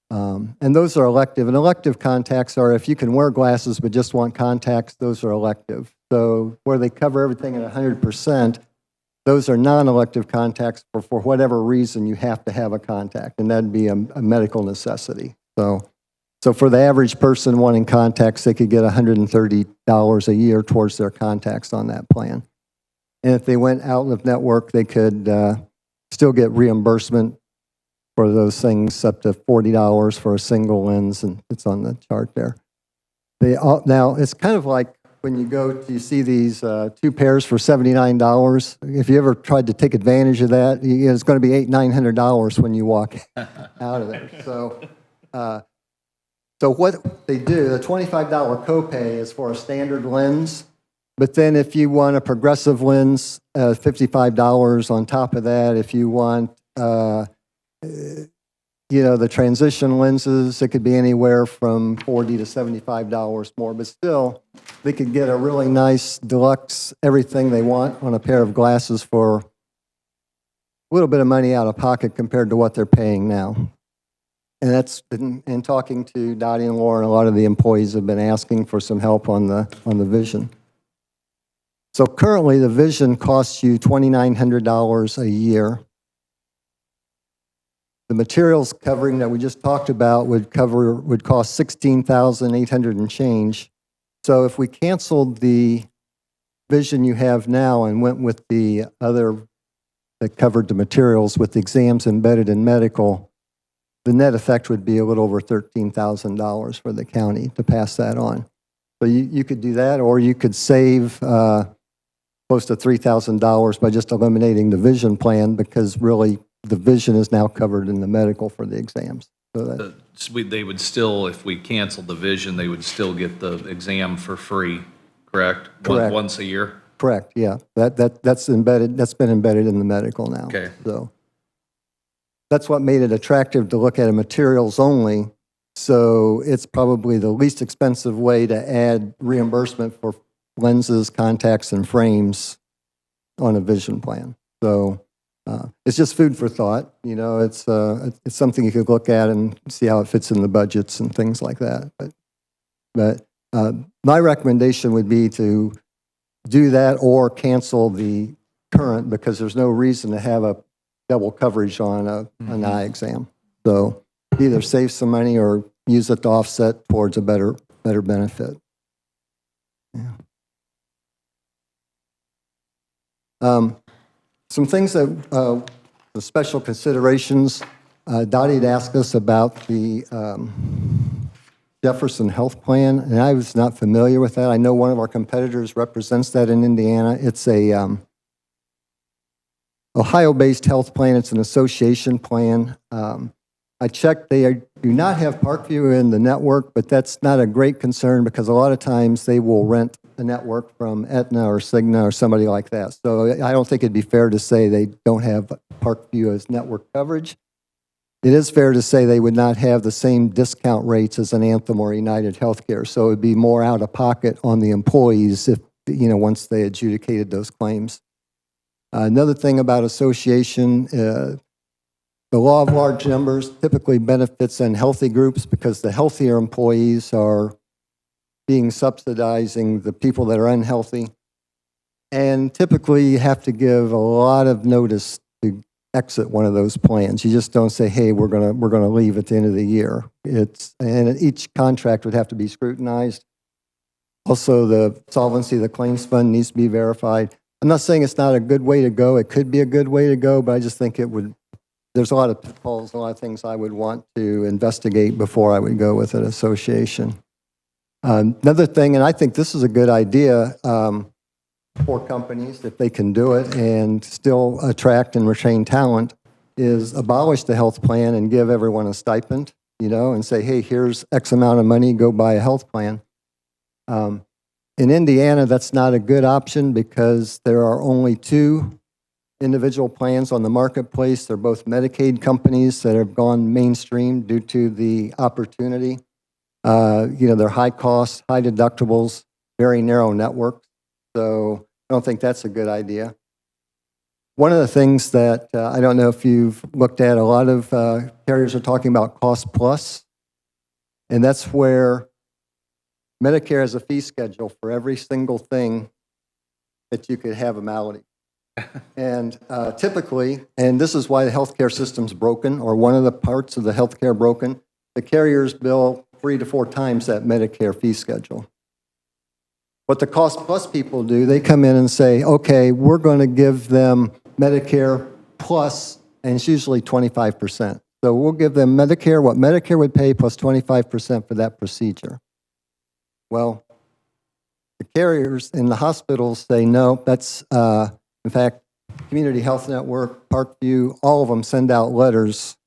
And those are elective. And elective contacts are if you can wear glasses but just want contacts, those are elective. So where they cover everything at 100%, those are non-elective contacts for whatever reason you have to have a contact, and that'd be a medical necessity. So for the average person wanting contacts, they could get $130 a year towards their contacts on that plan. And if they went out of network, they could still get reimbursement for those things up to $40 for a single lens, and it's on the chart there. Now, it's kind of like when you see these two pairs for $79. If you ever tried to take advantage of that, it's going to be $900 when you walk out of there. So what they do, the $25 copay is for a standard lens, but then if you want a progressive lens, $55 on top of that. If you want, the transition lenses, it could be anywhere from $40 to $75 more, but still, they could get a really nice deluxe everything they want on a pair of glasses for a little bit of money out of pocket compared to what they're paying now. And that's been, in talking to Dottie and Lauren, a lot of the employees have been asking for some help on the vision. So currently, the vision costs you $2,900 a year. The materials covering that we just talked about would cost $16,800 and change. So if we canceled the vision you have now and went with the other that covered the materials with the exams embedded in medical, the net effect would be a little over $13,000 for the county to pass that on. So you could do that, or you could save close to $3,000 by just eliminating the vision plan, because really the vision is now covered in the medical for the exams. So They would still, if we canceled the vision, they would still get the exam for free, correct? Correct. Once a year? Correct, yeah. That's embedded. That's been embedded in the medical now. Okay. So that's what made it attractive to look at a materials only. So it's probably the least expensive way to add reimbursement for lenses, contacts, and frames on a vision plan. So it's just food for thought. It's something you could look at and see how it fits in the budgets and things like that. But my recommendation would be to do that or cancel the current, because there's no reason to have a double coverage on an eye exam. So either save some money or use it to offset towards a better benefit. Yeah. Some things that the special considerations. Dottie had asked us about the Jefferson Health Plan, and I was not familiar with that. I know one of our competitors represents that in Indiana. It's a Ohio-based health plan. It's an association plan. I checked. They do not have Parkview in the network, but that's not a great concern because a lot of times they will rent a network from Aetna or Cigna or somebody like that. So I don't think it'd be fair to say they don't have Parkview as network coverage. It is fair to say they would not have the same discount rates as an Anthem or United Healthcare. So it would be more out of pocket on the employees if, once they adjudicated those claims. Another thing about association, the law of large numbers typically benefits unhealthy groups because the healthier employees are being subsidizing the people that are unhealthy. And typically you have to give a lot of notice to exit one of those plans. You just don't say, hey, we're gonna leave at the end of the year. And each contract would have to be scrutinized. Also, the solvency of the claims fund needs to be verified. I'm not saying it's not a good way to go. It could be a good way to go, but I just think there's a lot of pitfalls, a lot of things I would want to investigate before I would go with an association. Another thing, and I think this is a good idea for companies, if they can do it and still attract and retain talent, is abolish the health plan and give everyone a stipend, and say, hey, here's X amount of money, go buy a health plan. In Indiana, that's not a good option because there are only 2 individual plans on the marketplace. They're both Medicaid companies that have gone mainstream due to the opportunity. They're high costs, high deductibles, very narrow networks. So I don't think that's a good idea. One of the things that I don't know if you've looked at, a lot of carriers are talking about cost plus, and that's where Medicare has a fee schedule for every single thing that you could have a malady. And typically, and this is why the healthcare system's broken, or one of the parts of the healthcare broken, the carriers bill 3 to 4 times that Medicare fee schedule. What the cost plus people do, they come in and say, okay, we're going to give them Medicare plus, and it's usually 25%. So we'll give them Medicare, what Medicare would pay, plus 25% for that procedure. Well, the carriers in the hospitals say, no, that's, in fact, Community Health Network, Parkview, all of them send out letters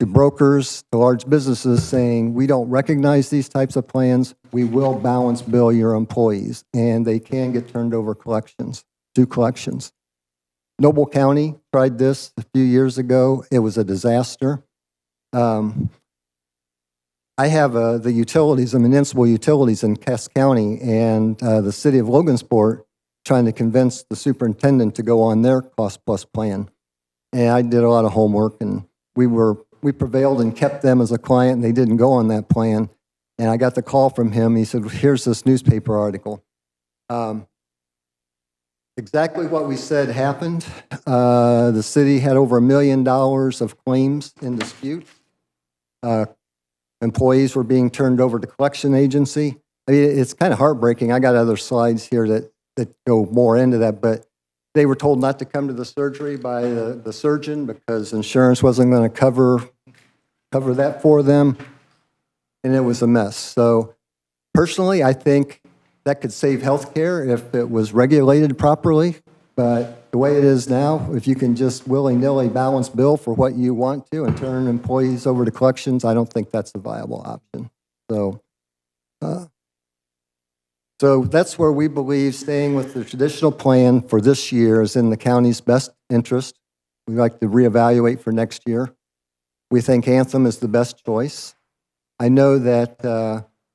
to brokers, to large businesses saying, we don't recognize these types of plans, we will balance bill your employees, and they can get turned over to collections. Noble County tried this a few years ago. It was a disaster. I have the utilities, the municipal utilities in Cass County, and the city of Logansport trying to convince the superintendent to go on their cost plus plan. And I did a lot of homework, and we prevailed and kept them as a client, and they didn't go on that plan. And I got the call from him. He said, here's this newspaper article. Exactly what we said happened. The city had over $1 million of claims in dispute. Employees were being turned over to collection agency. I mean, it's kind of heartbreaking. I got other slides here that go more into that, but they were told not to come to the surgery by the surgeon because insurance wasn't going to cover that for them, and it was a mess. So personally, I think that could save healthcare if it was regulated properly, but the way it is now, if you can just willy-nilly balance bill for what you want to and turn employees over to collections, I don't think that's a viable option. So that's where we believe staying with the traditional plan for this year is in the county's best interest. We'd like to reevaluate for next year. We think Anthem is the best choice. I know that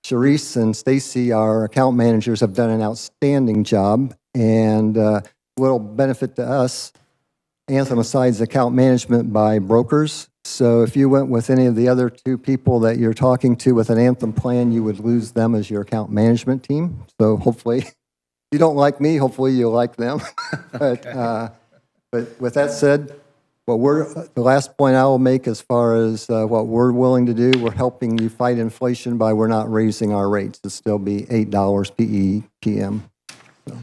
Sharice and Stacy, our account managers, have done an outstanding job, and little benefit to us. Anthem assigns account management by brokers. So if you went with any of the other 2 people that you're talking to with an Anthem plan, you would lose them as your account management team. So hopefully, if you don't like me, hopefully you like them. But with that said, the last point I will make as far as what we're willing to do, we're helping you fight inflation by we're not raising our rates. It'll still be $8 PEPM. So,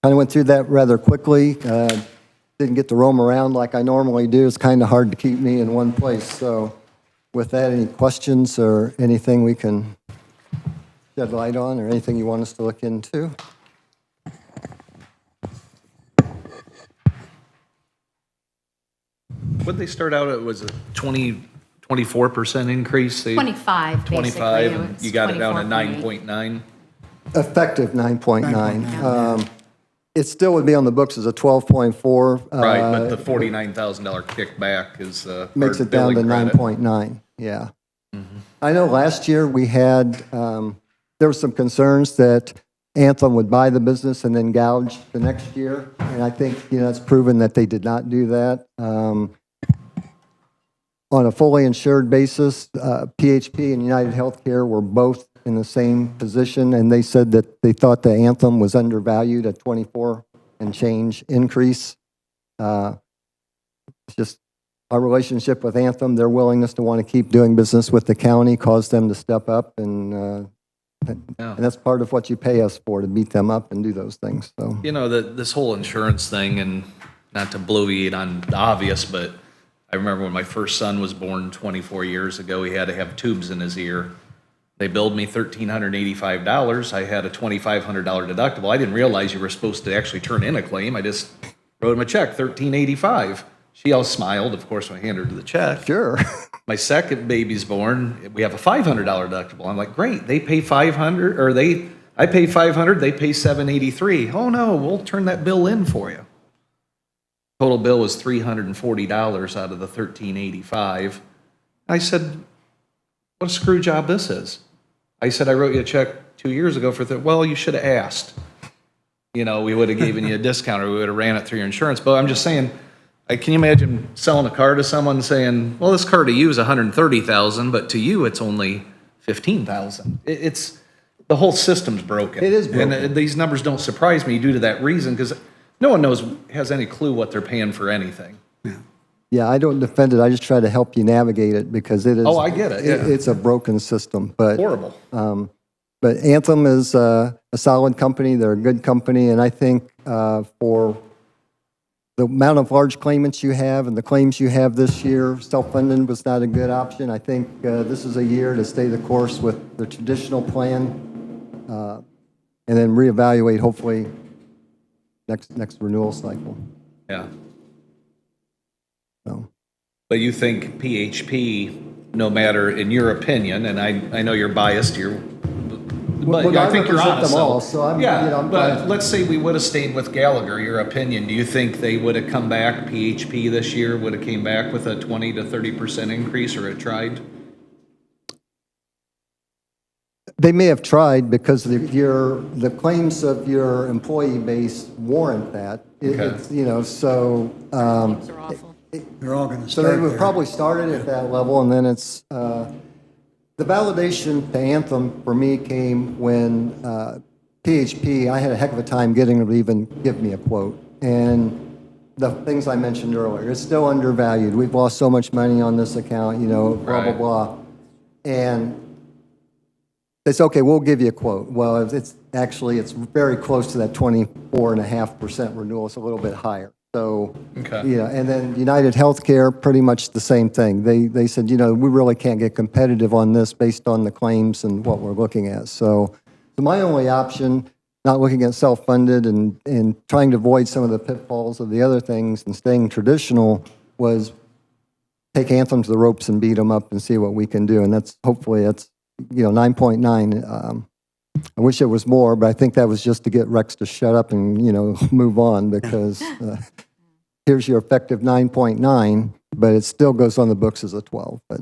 kind of went through that rather quickly. Didn't get to roam around like I normally do. It's kind of hard to keep me in one place. So with that, any questions or anything we can shed light on or anything you want us to look into? What'd they start out at? Was it 24% increase? 25, basically. 25, and you got it down to 24.8. 9.9? Effective 9.9. It still would be on the books as a 12.4. Right, but the $49,000 kickback is, Makes our it down to billing credit. 9.9, yeah. I know last year we had, there were some concerns that Anthem would buy the business and then gouge the next year, and I think, it's proven that they did not do that. On a fully insured basis, PHP and United Healthcare were both in the same position, and they said that they thought the Anthem was undervalued at 24 and change increase. It's just our relationship with Anthem, their willingness to want to keep doing business with the county caused them to step up, and that's part of what you pay us for, to beat them up and do those things, so. This whole insurance thing, and not to bloviate on the obvious, but I remember when my first son was born 24 years ago, he had to have tubes in his ear. They billed me $1,385. I had a $2,500 deductible. I didn't realize you were supposed to actually turn in a claim. I just wrote him a check, $1,385. She all smiled, of course, when I handed her the check. Sure. My second baby's born. We have a $500 deductible. I'm like, great. They pay $500, or I pay $500. They pay $783. Oh no, we'll turn that bill in for you. Total bill was $340 out of the $1,385. I said, what a screw job this is. I said, I wrote you a check 2 years ago for well, you should have asked. We would have given you a discount, or we would have ran it through your insurance. But I'm just saying, can you imagine selling a car to someone saying, well, this car to you is $130,000, but to you it's only $15,000. It's the whole system's broken. It is broken. And these numbers don't surprise me due to that reason, because no one has any clue what they're paying for anything. Yeah, I don't defend it, I just try to help you navigate it, because it is. Oh, I get it, yeah. It's a broken system, but. Horrible. But Anthem is a solid company, they're a good company, and I think for the amount of large claimants you have and the claims you have this year, self-funded was not a good option. I think this is a year to stay the course with the traditional plan, and then reevaluate hopefully next renewal cycle. Yeah. So. But you think PHP, no matter, in your opinion, and I know you're biased, but Well, I think you're represent honest. them all, So, so I'm, yeah, I'm but fine. let's say we would have stayed with Gallagher, your opinion, do you think they would have come back, PHP this year would have came back with a 20 to 30% increase, or it tried? They may have tried, because the claims of your employee base warrant that. Okay. So. Those are awful. They're all going to So start they would there. probably start it at that level, and then it's, the validation to Anthem for me came when PHP, I had a heck of a time getting them to even give me a quote. And the things I mentioned earlier, it's still undervalued. We've lost so much money on this account, blah, blah, Right. blah. And they say, okay, we'll give you a quote. Well, it's very close to that 24.5% renewal. It's a little bit higher. So, Okay. and then United Healthcare, pretty much the same thing. They said, we really can't get competitive on this based on the claims and what we're looking at. So my only option, not looking at self-funded and trying to avoid some of the pitfalls of the other things and staying traditional, was take Anthem to the ropes and beat them up and see what we can do. And hopefully that's 9.9. I wish it was more, but I think that was just to get Rex to shut up and, move on, because here's your effective 9.9, but it still goes on the books as a 12, but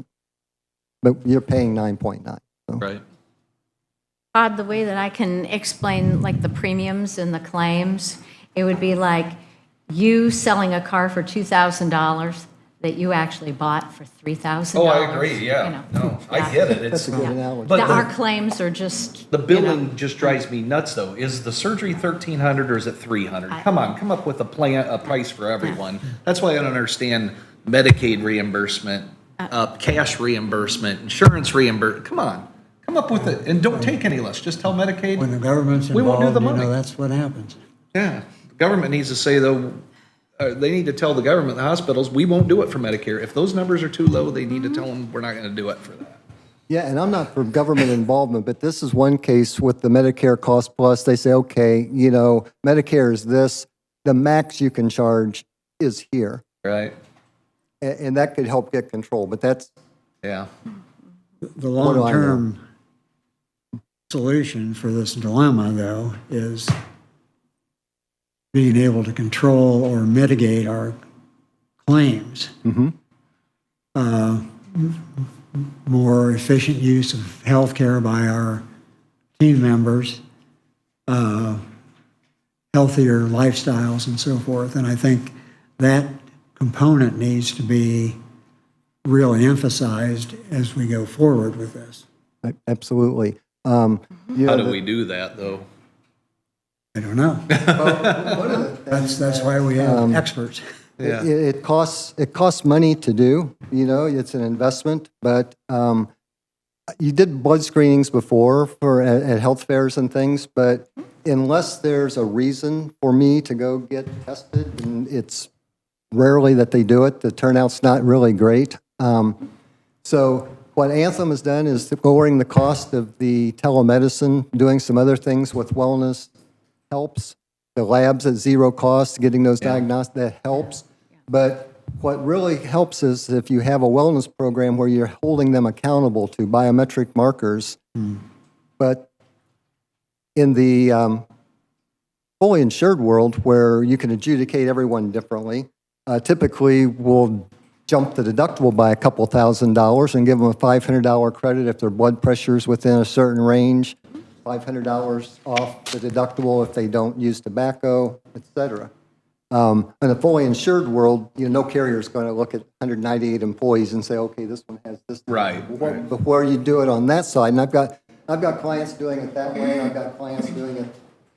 you're paying 9.9. So. Right. Todd, the way that I can explain like the premiums and the claims, it would be like you selling a car for $2,000 that you actually bought for $3,000. Oh, I agree, yeah. No, I get it. That's a good analogy. But Our claims are just. the billing just drives me nuts, though. Is the surgery $1,300 or is it $300? Come on, come up with a price for everyone. That's why I don't understand Medicaid reimbursement, cash reimbursement, insurance reimbursement. Come on, come up with it, and don't take any less. Just tell Medicaid. When the government's We won't do involved, the money. that's what happens. Yeah, the government needs to say, though, they need to tell the government, the hospitals, we won't do it for Medicare. If those numbers are too low, they need to tell them, we're not going to do it for that. Yeah, and I'm not for government involvement, but this is one case with the Medicare Cost Plus. They say, okay, Medicare is this, the max you can charge is here. Right? And that could help get control, but that's, Yeah. The What do I know? long-term solution for this dilemma, though, is being able to control or mitigate our claims. More efficient use of healthcare by our team members, healthier lifestyles and so forth. And I think that component needs to be really emphasized as we go forward with this. Absolutely. How do we do that, though? I don't know. That's why we have experts. Yeah. It costs money to do, it's an investment, but you did blood screenings before at health fairs and things, but unless there's a reason for me to go get tested, and it's rarely that they do it, the turnout's not really great. So what Anthem has done is lowering the cost of the telemedicine, doing some other things with wellness helps. The labs at zero cost, getting those diagnosed, that helps. But what really helps is if you have a wellness program where you're holding them accountable to biometric markers. But in the fully insured world, where you can adjudicate everyone differently, typically we'll jump the deductible by a couple $1,000s and give them a $500 credit if their blood pressure is within a certain range, $500 off the deductible if they don't use tobacco, et cetera. In a fully insured world, no carrier is going to look at 198 employees and say, okay, this one has this. Right. Before you do it on that side, and I've got clients doing it that way, and I've got clients doing it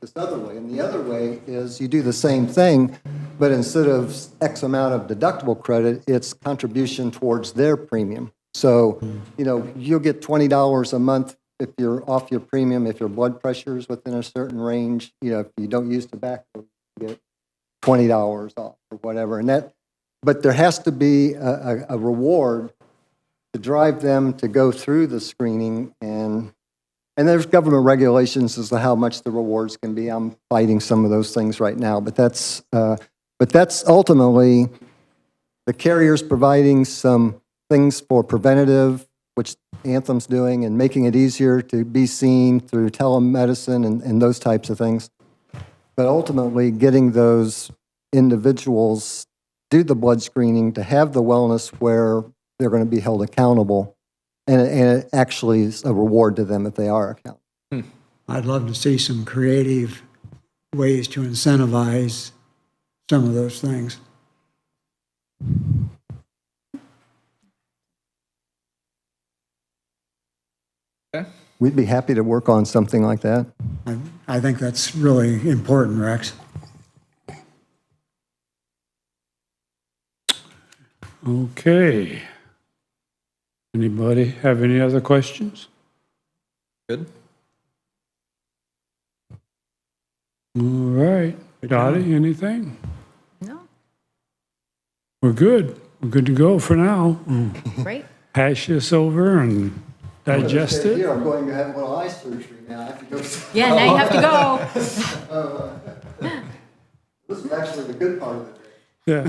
this other way. And the other way is you do the same thing, but instead of X amount of deductible credit, it's contribution towards their premium. So, you'll get $20 a month if you're off your premium, if your blood pressure is within a certain range. If you don't use tobacco, you get $20 off or whatever. But there has to be a reward to drive them to go through the screening, and there's government regulations as to how much the rewards can be. I'm fighting some of those things right now, but that's ultimately the carriers providing some things for preventative, which Anthem's doing, and making it easier to be seen through telemedicine and those types of things. But ultimately, getting those individuals do the blood screening to have the wellness where they're going to be held accountable, and it actually is a reward to them if they are accountable. I'd love to see some creative ways to incentivize some of those things. Okay. We'd be happy to work on something like that. I think that's really important, Rex. Okay. Anybody have any other questions? Good. All right. Dottie, anything? No? We're good. We're good to go for now. Great. Hash this over and digest it. I'm going to have a little eye surgery now. I have to go. Yeah, now you have to go. This is actually the good part of it. Yeah.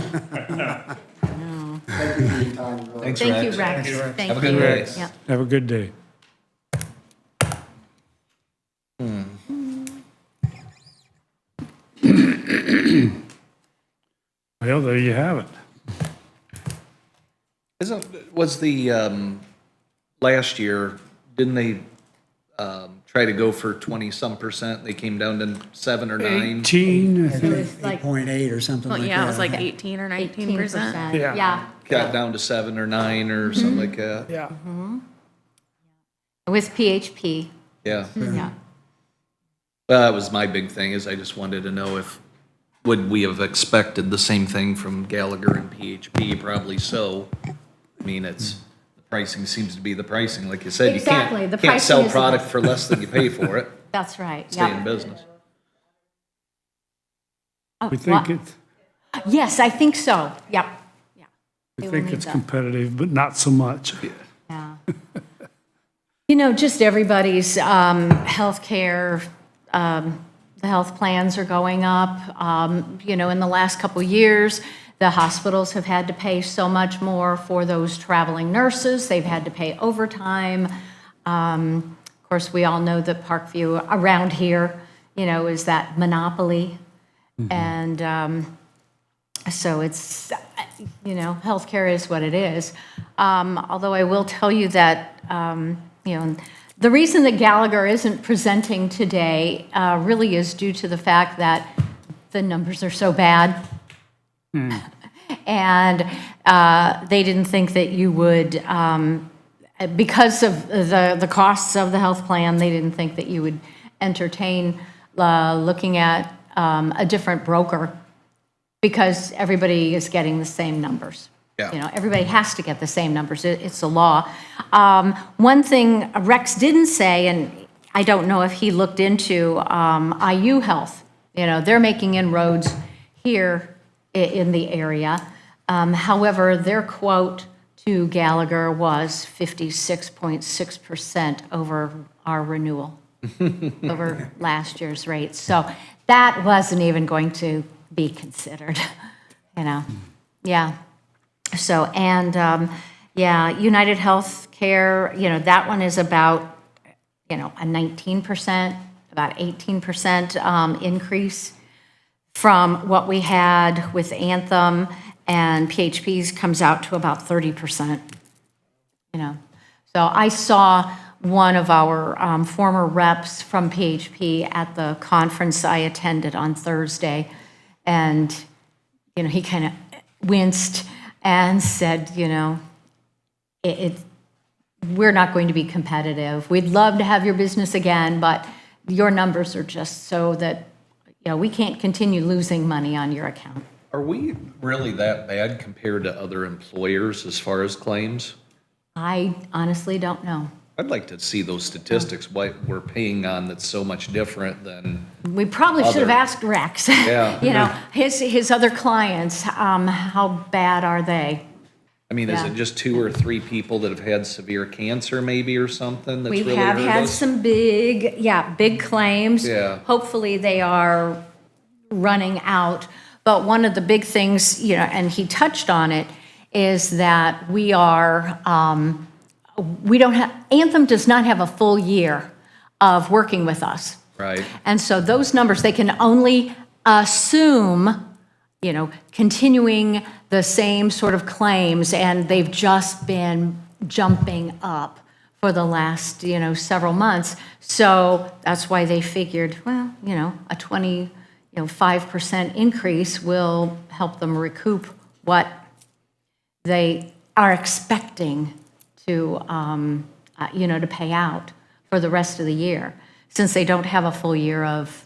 Thank you for your time. Really. Thanks, Thank you, Rex. Rex. Thank Have a good you. day. Yeah. Have a good day. Well, there you have it. Was the, last year, didn't they try to go for 20-some percent? They came down to 7 or 9? 18, I It think. was like 8.8 or something like that. Yeah, it was like 18 or 19%. 18%. Yeah. Yeah. Got down to 7 or 9 or something like that? Yeah. With PHP. Yeah. Yeah. That was my big thing, is I just wanted to know if, would we have expected the same thing from Gallagher and PHP? Probably so. I mean, the pricing seems to be the pricing, like you said. Exactly, the You can't pricing sell is the product best. for less than you pay for it. That's right. Stay in Yeah. business. Oh, We think well, it's, yes, I think so. Yep. Yeah. we They will think need it's that. competitive, but not so much. Yeah. Just everybody's healthcare, the health plans are going up. In the last couple of years, the hospitals have had to pay so much more for those traveling nurses. They've had to pay overtime. Of course, we all know that Parkview around here, is that monopoly. And so it's, healthcare is what it is. Although I will tell you that, the reason that Gallagher isn't presenting today really is due to the fact that the numbers are so bad. And they didn't think that you would, because of the costs of the health plan, they didn't think that you would entertain looking at a different broker because everybody is getting the same numbers. Yeah. Everybody has to get the same numbers. It's a law. One thing Rex didn't say, and I don't know if he looked into IU Health. They're making inroads here in the area. However, their quote to Gallagher was 56.6% over our renewal, over last year's rate. So that wasn't even going to be considered, Yeah. So, and, United Healthcare, that one is about, a 19%, about 18% increase from what we had with Anthem, and PHP's comes out to about 30%, So I saw one of our former reps from PHP at the conference I attended on Thursday, and, he kind of winced and said, we're not going to be competitive. We'd love to have your business again, but your numbers are just so that, we can't continue losing money on your account. Are we really that bad compared to other employers as far as claims? I honestly don't know. I'd like to see those statistics, what we're paying on that's so much different than, We probably should have Other- asked Rex. Yeah. His other clients, how bad are they? I mean, is Yeah. it just 2 or 3 people that have had severe cancer maybe or something that's We really have hurt had us? some big claims. Yeah. Hopefully they are running out. But one of the big things, and he touched on it, is that we don't have, Anthem does not have a full year of working with us. Right. And so those numbers, they can only assume, continuing the same sort of claims, and they've just been jumping up for the last, several months. So that's why they figured, well, a 5% increase will help them recoup what they are expecting to, to pay out for the rest of the year, since they don't have a full year of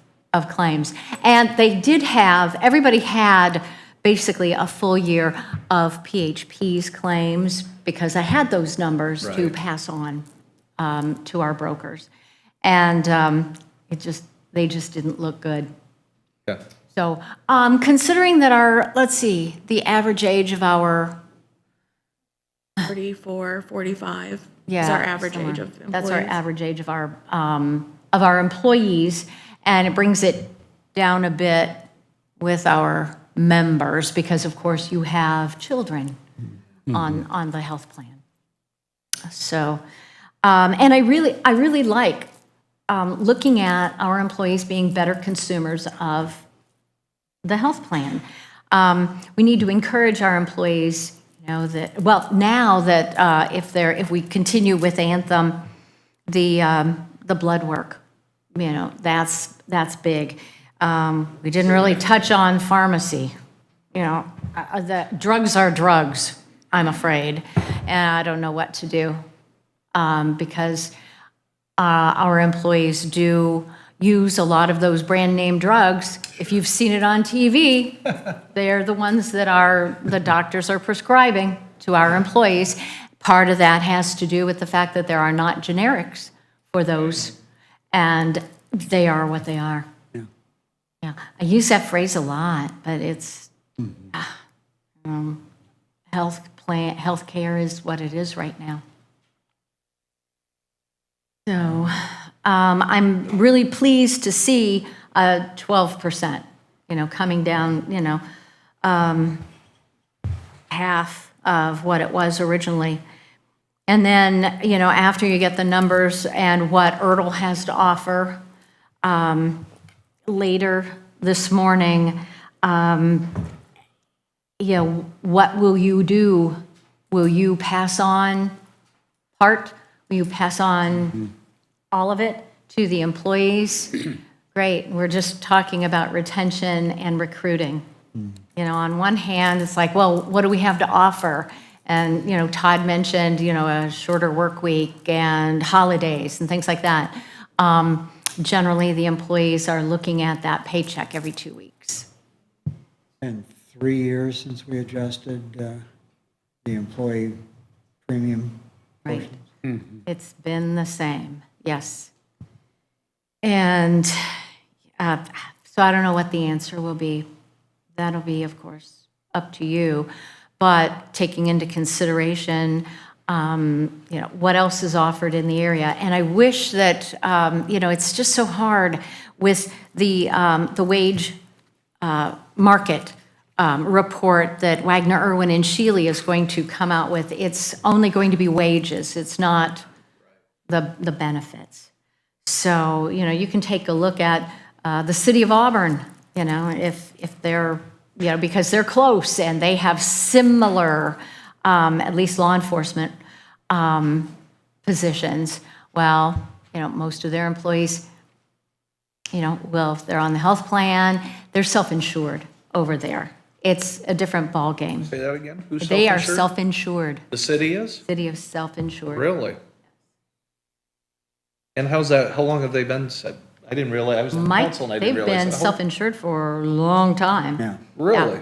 claims. And they did have, everybody had basically a full year of PHP's claims, because I had those numbers to Right. pass on to our brokers. And they just didn't look good. Yeah. So considering that the average age of our 44, 45 is Yeah, our average somewhere. age of employees. That's our average age of our employees, and it brings it down a bit with our members, because of course you have children on the health plan. So, and I really like looking at our employees being better consumers of the health plan. We need to encourage our employees, now that if we continue with Anthem, the blood work, that's big. We didn't really touch on pharmacy. The drugs are drugs, I'm afraid, and I don't know what to do, because our employees do use a lot of those brand name drugs. If you've seen it on TV, they're the ones that the doctors are prescribing to our employees. Part of that has to do with the fact that there are not generics for those, and they are what they are. Yeah, I use that phrase a lot, but it's healthcare is what it is right now. So I'm really pleased to see 12%, coming down, half of what it was originally. And then, you know, after you get the numbers and what Erdl has to offer, later this morning, you know, what will you do? Will you pass on part? Will you pass on all of it to the employees? Great, we're just talking about retention and recruiting. You know, on one hand, it's like, well, what do we have to offer? And, you know, Todd mentioned, you know, a shorter work week and holidays and things like that. Generally, the employees are looking at that paycheck every 2 weeks. And 3 years since we adjusted the employee premium Right. portion. It's been the same, yes. And so I don't know what the answer will be. That'll be, of course, up to you. But taking into consideration, you know, what else is offered in the area. And I wish that, you know, it's just so hard with the wage market report that Wagner, Irwin, and Shealy is going to come out with. It's only going to be wages. It's not the benefits. So, you know, you can take a look at the city of Auburn, you know, if they're, you know, because they're close and they have similar, at least law enforcement positions. Well, you know, most of their employees, you know, well, if they're on the health plan, they're self-insured over there. It's a different ballgame. Say that again? Who's They are self-insured? self-insured. The city is? City of self-insured. Really? And how's that, how long have they been, I didn't realize, I was on Mike, council and I they've didn't realize. been that. self-insured for a long time. Yeah. Really?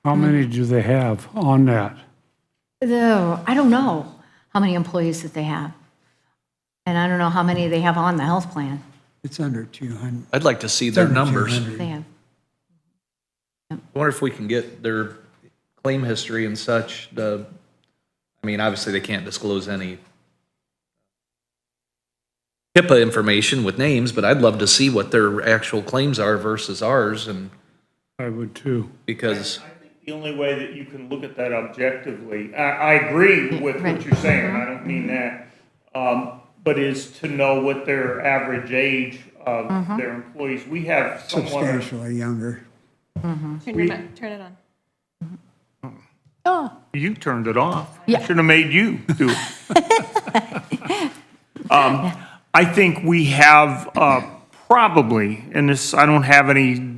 How many do they have on that? Though, I don't know how many employees that they have. And I don't know how many they have on the health plan. It's under 200. I'd like to see their Under numbers. 200. They have. I wonder if we can get their claim history and such, I mean, obviously they can't disclose any HIPAA information with names, but I'd love to see what their actual claims are versus ours, and I would too. because, I think the only way that you can look at that objectively, I agree with what Right. you're saying, I don't mean that, but is to know what their average age of their employees. We have somewhat. Substantially younger. Turn it on. Oh, You turned it off. Yeah. Should have made you do it. I think we have probably, and this, I don't have any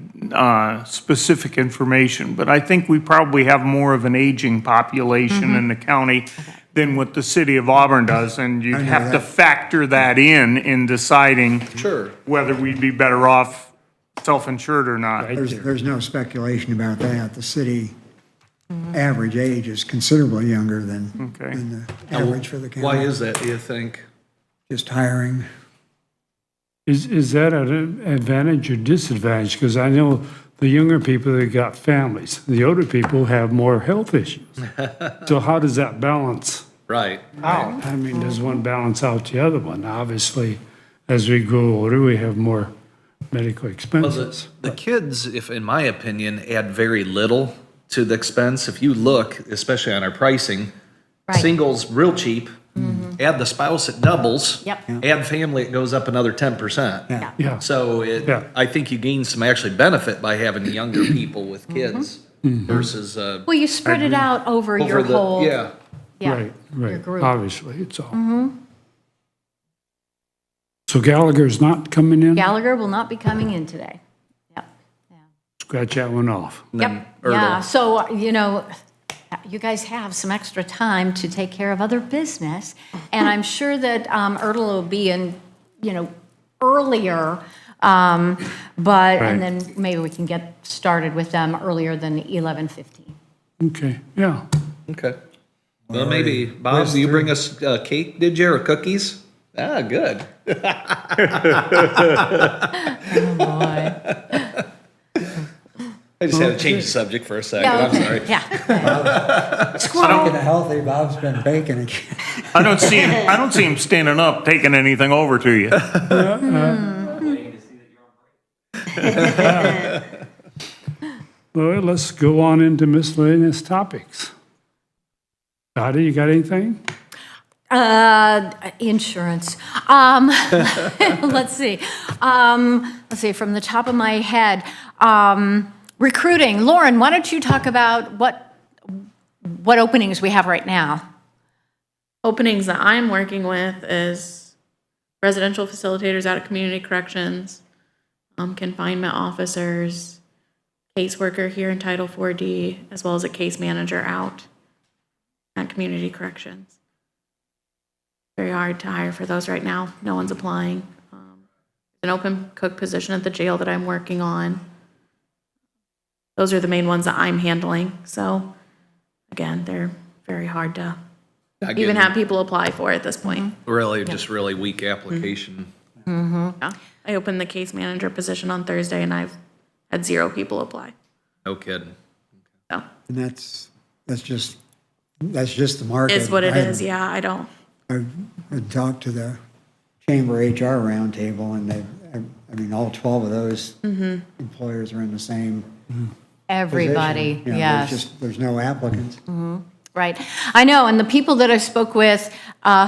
specific information, but I think we probably have more of an aging population in the county than what the city of Auburn does, and you'd I know have to that. factor that in deciding sure, whether we'd be better off self-insured or not. There's no speculation about that. The city average age is considerably younger than Okay. the average for the county. why is that, do you think? Just hiring. Is that an advantage or disadvantage? Because I know the younger people, they got families. The older people have more health issues. So how does that balance Right. out? I mean, does one balance out the other one? Obviously, as we grow older, we have more medical Well, expenses. the kids, if, in my opinion, add very little to the expense. If you look, especially on our pricing, Right. singles real cheap, add the spouse, it doubles. Yep. Add family, it goes up another 10%. Yeah. Yeah. So Yeah. I think you gain some actually benefit by having younger people with kids versus, well, you spread it out over your over the, whole. yeah. Yeah, Right, your right. group. Obviously, it's all. So Gallagher's not coming in? Gallagher will not be coming in today. Yep. Scratch that one off. And then Yep, yeah, Erdl. so, you know, you guys have some extra time to take care of other business, and I'm sure that Erdl will be in, you know, earlier, but, Right. and then maybe we can get started with them earlier than 11:15. Okay, yeah. Okay. Well, maybe, Bob, will you bring us cake, did you, or cookies? Ah, good. Oh, boy. I just had to change the subject for a second, Yeah, I'm okay, sorry. yeah. Speaking of healthy, Bob's been baking again. I don't see him standing up, taking anything over to you. Well, let's go on into miscellaneous topics. Dottie, you got anything? Insurance. Let's see. From the top of my head. Recruiting. Lauren, why don't you talk about what openings we have right now? Openings that I'm working with is residential facilitators out of community corrections, confinement officers, caseworker here in Title 4D, as well as a case manager out at community corrections. Very hard to hire for those right now. No one's applying. An open cook position at the jail that I'm working on. Those are the main ones that I'm handling. So again, they're very hard to even have people apply for at this point. Really, just really weak application. Yeah. I opened the case manager position on Thursday and I've had 0 people apply. No kidding. So And that's just the market. is what it is. Yeah, I don't. I talked to the Chamber HR roundtable, and all 12 of those employers are in the same Everybody, position. yes. There's no applicants. Right. I know, and the people that I spoke with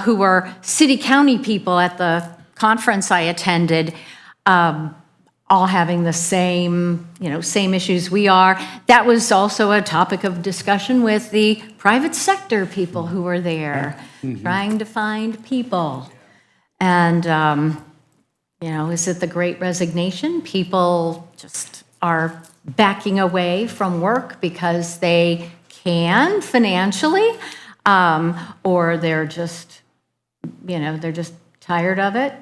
who were city-county people at the conference I attended, all having the same issues we are. That was also a topic of discussion with the private sector people who were there, trying to find people. And, is it the Great Resignation? People just are backing away from work because they can financially, or they're just tired of it.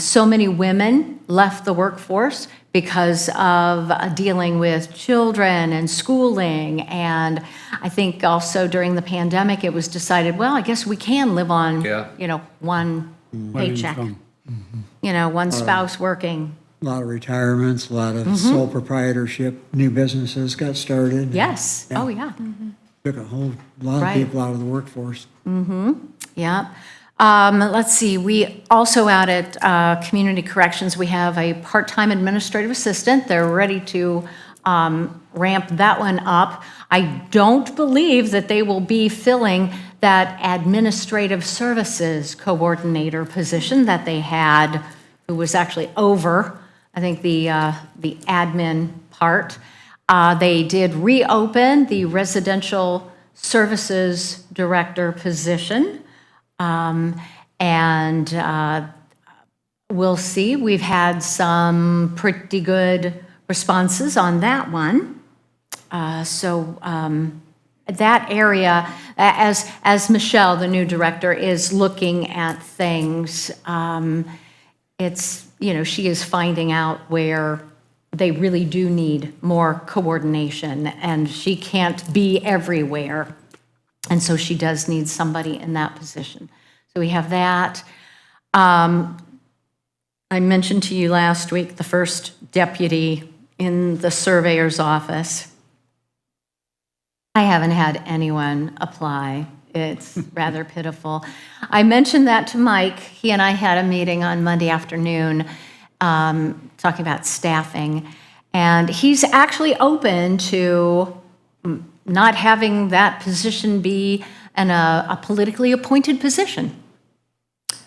So many women left the workforce because of dealing with children and schooling. And I think also during the pandemic, it was decided, well, I guess we can live on, one paycheck, one spouse working. A lot of retirements, a lot of sole proprietorship, new businesses got started. Yes. Oh, yeah. Took a whole lot of people out of the workforce. Yeah. Let's see, we also out at Community Corrections, we have a part-time administrative assistant. They're ready to ramp that one up. I don't believe that they will be filling that administrative services coordinator position that they had, who was actually over, I think, the admin part. They did reopen the residential services director position. We'll see. We've had some pretty good responses on that one. That area, as Michelle, the new director, is looking at things, she is finding out where they really do need more coordination, and she can't be everywhere. And so she does need somebody in that position. So we have that. I mentioned to you last week the first deputy in the surveyor's office. I haven't had anyone apply. It's rather pitiful. I mentioned that to Mike. He and I had a meeting on Monday afternoon talking about staffing. And he's actually open to not having that position be a politically appointed position.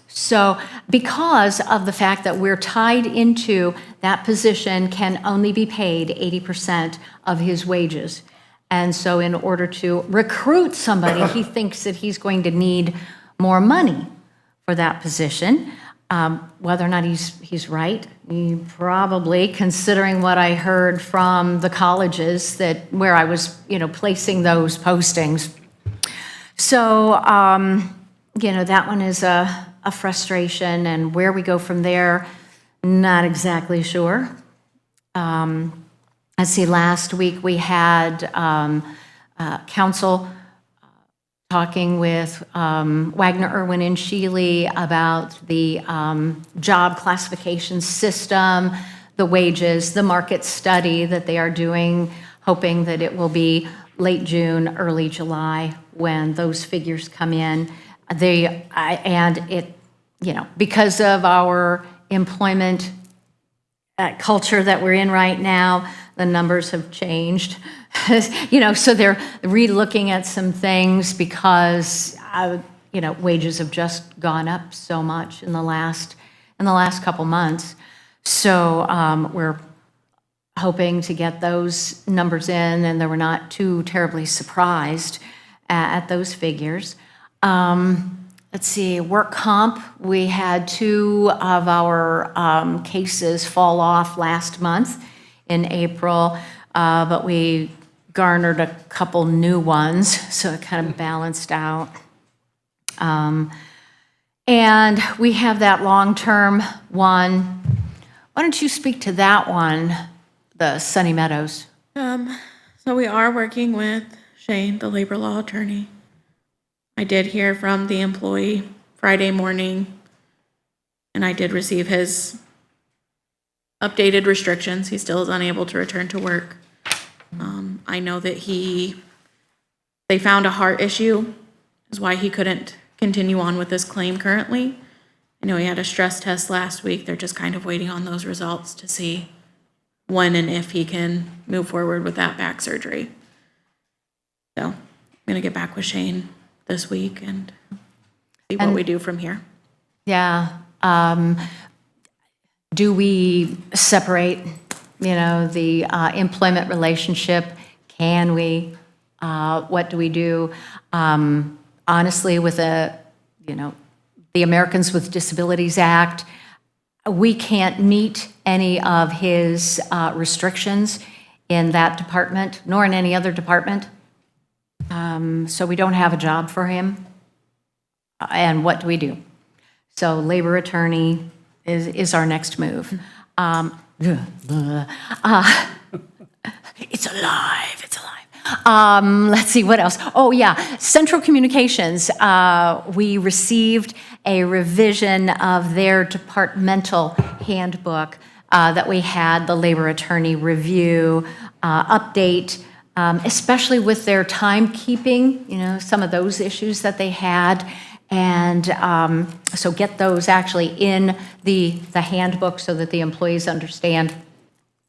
So because of the fact that we're tied into that position can only be paid 80% of his wages. And so in order to recruit somebody, he thinks that he's going to need more money for that position. Whether or not he's right, he probably, considering what I heard from the colleges where I was, placing those postings. So, that one is a frustration, and where we go from there, not exactly sure. Let's see, last week we had council talking with Wagner, Irwin, and Shealy about the job classification system, the wages, the market study that they are doing, hoping that it will be late June, early July when those figures come in. Because of our employment culture that we're in right now, the numbers have changed. So they're re-looking at some things because, wages have just gone up so much in the last couple months. So we're hoping to get those numbers in, and they were not too terribly surprised at those figures. Let's see, work comp, we had 2 of our cases fall off last month in April, but we garnered a couple new ones, so it kind of balanced out. And we have that long-term one. Why don't you speak to that one, the Sunny Meadows? So we are working with Shane, the labor law attorney. I did hear from the employee Friday morning, and I did receive his updated restrictions. He still is unable to return to work. I know that they found a heart issue, is why he couldn't continue on with this claim currently. I know he had a stress test last week. They're just kind of waiting on those results to see when and if he can move forward with that back surgery. So I'm going to get back with Shane this week and see what we do from here. Yeah. Do we separate, the employment relationship? Can we? What do we do? Honestly, with the Americans with Disabilities Act, we can't meet any of his restrictions in that department, nor in any other department. So we don't have a job for him. And what do we do? So labor attorney is our next move. It's alive. Let's see, what else? Oh, yeah, Central Communications. We received a revision of their departmental handbook that we had the labor attorney review, update, especially with their timekeeping, some of those issues that they had. And so get those actually in the handbook so that the employees understand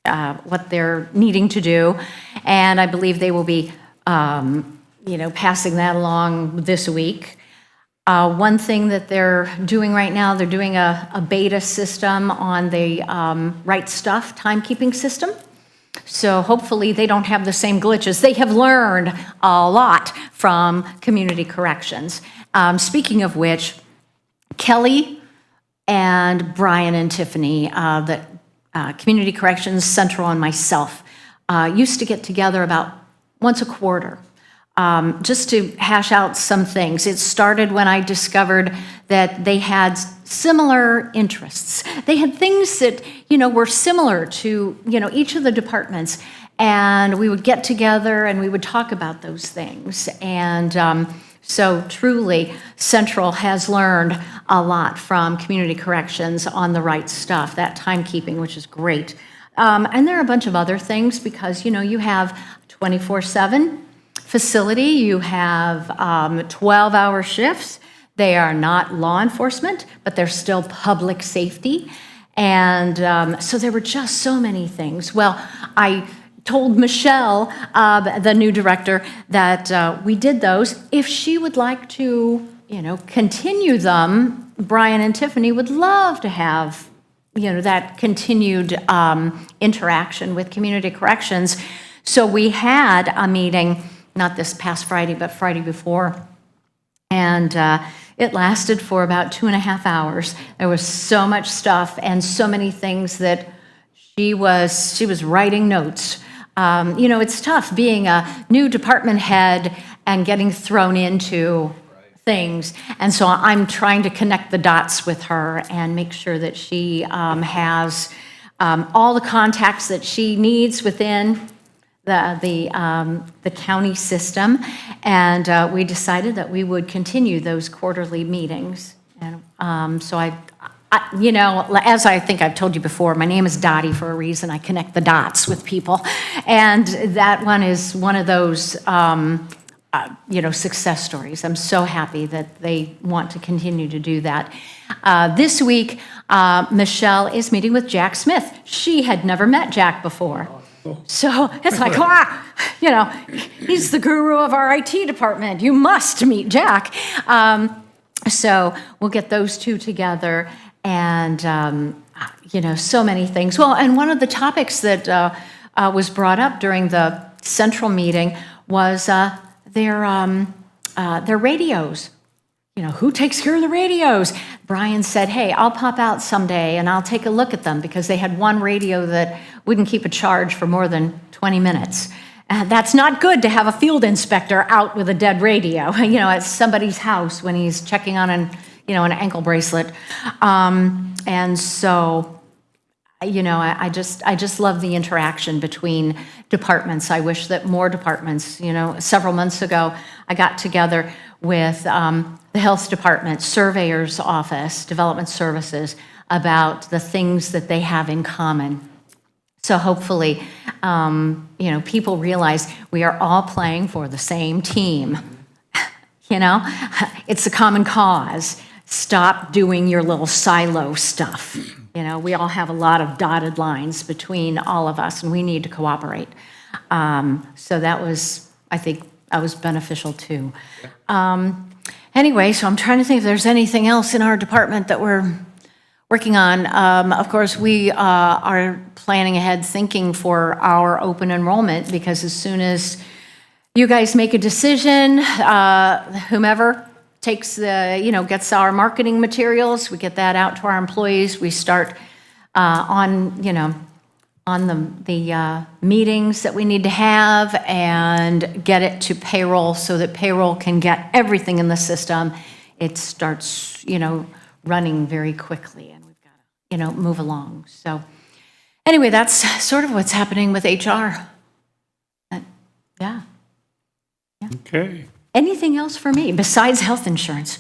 what they're needing to do. And I believe they will be, passing that along this week. One thing that they're doing right now, they're doing a beta system on the Right Stuff timekeeping system. So hopefully they don't have the same glitches. They have learned a lot from community corrections. Speaking of which, Kelly and Brian and Tiffany, the Community Corrections Central and myself, used to get together about once a quarter just to hash out some things. It started when I discovered that they had similar interests. They had things that, were similar to, each of the departments. And we would get together and we would talk about those things. And so truly, Central has learned a lot from Community Corrections on the Right Stuff, that timekeeping, which is great. And there are a bunch of other things because, you have 24/7 facility, you have 12-hour shifts. They are not law enforcement, but they're still public safety. And so there were just so many things. Well, I told Michelle, the new director, that we did those. If she would like to, continue them, Brian and Tiffany would love to have, that continued interaction with Community Corrections. So we had a meeting, not this past Friday, but Friday before, and it lasted for about 2.5 hours. There was so much stuff and so many things that she was writing notes. It's tough being a new department head and getting thrown into things. And so I'm trying to connect the dots with her and make sure that she has all the contacts that she needs within the county system. And we decided that we would continue those quarterly meetings. And so I, as I think I've told you before, my name is Dottie for a reason. I connect the dots with people. And that one is one of those, success stories. I'm so happy that they want to continue to do that. This week, Michelle is meeting with Jack Smith. She had never met Jack before. So it's like, he's the guru of our IT department. You must meet Jack. So we'll get those two together and, so many things. Well, and one of the topics that was brought up during the central meeting was their radios. Who takes care of the radios? Brian said, hey, I'll pop out someday and I'll take a look at them because they had one radio that wouldn't keep a charge for more than 20 minutes. That's not good to have a field inspector out with a dead radio, at somebody's house when he's checking on an ankle bracelet. And so, I just love the interaction between departments. I wish that more departments, several months ago, I got together with the health department, surveyor's office, development services, about the things that they have in common. So hopefully, people realize we are all playing for the same team. It's a common cause. Stop doing your little silo stuff. We all have a lot of dotted lines between all of us, and we need to cooperate. So that was, I think, that was beneficial too. Anyway, so I'm trying to think if there's anything else in our department that we're working on. Of course, we are planning ahead, thinking for our open enrollment, because as soon as you guys make a decision, whomever takes gets our marketing materials, we get that out to our employees, we start on the meetings that we need to have and get it to payroll so that payroll can get everything in the system. It starts, running very quickly, and we've got to, move along. So anyway, that's sort of what's happening with HR. Yeah. Okay. Anything else for me besides health insurance?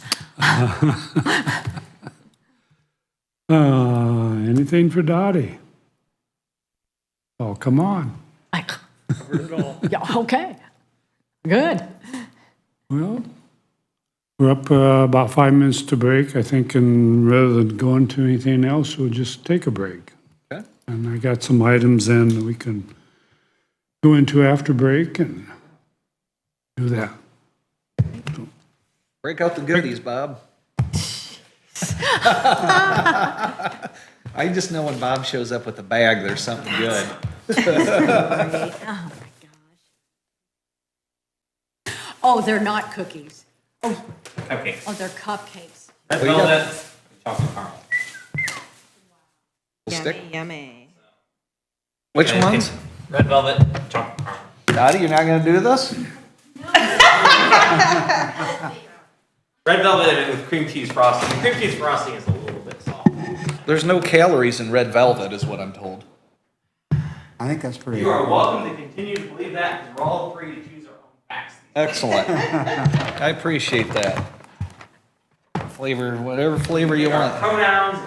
Anything for Dottie? Oh, come on. Yeah, okay. Good. Well, we're up about 5 minutes to break, I think, and rather than go into anything else, we'll just take a break. Okay. And I got some items then that we can go into after break and do that. Break out the goodies, Bob. I just know when Bob shows up with a bag, there's something good. Oh, my gosh. Oh, they're not cookies. Oh, Cupcakes. oh, they're cupcakes. Red velvet, chocolate caramel. Stick. Yummy, yummy. Which ones? Red velvet, chocolate caramel. Dottie, you're not going to do this? Red velvet with cream cheese frosting. The cream cheese frosting is a little bit soft. There's no calories in red velvet, is what I'm told. I think that's pretty. You are welcome to continue to believe that because we're all free to choose our own facts. Excellent. I appreciate that. Flavor, whatever flavor you want. Pronouns.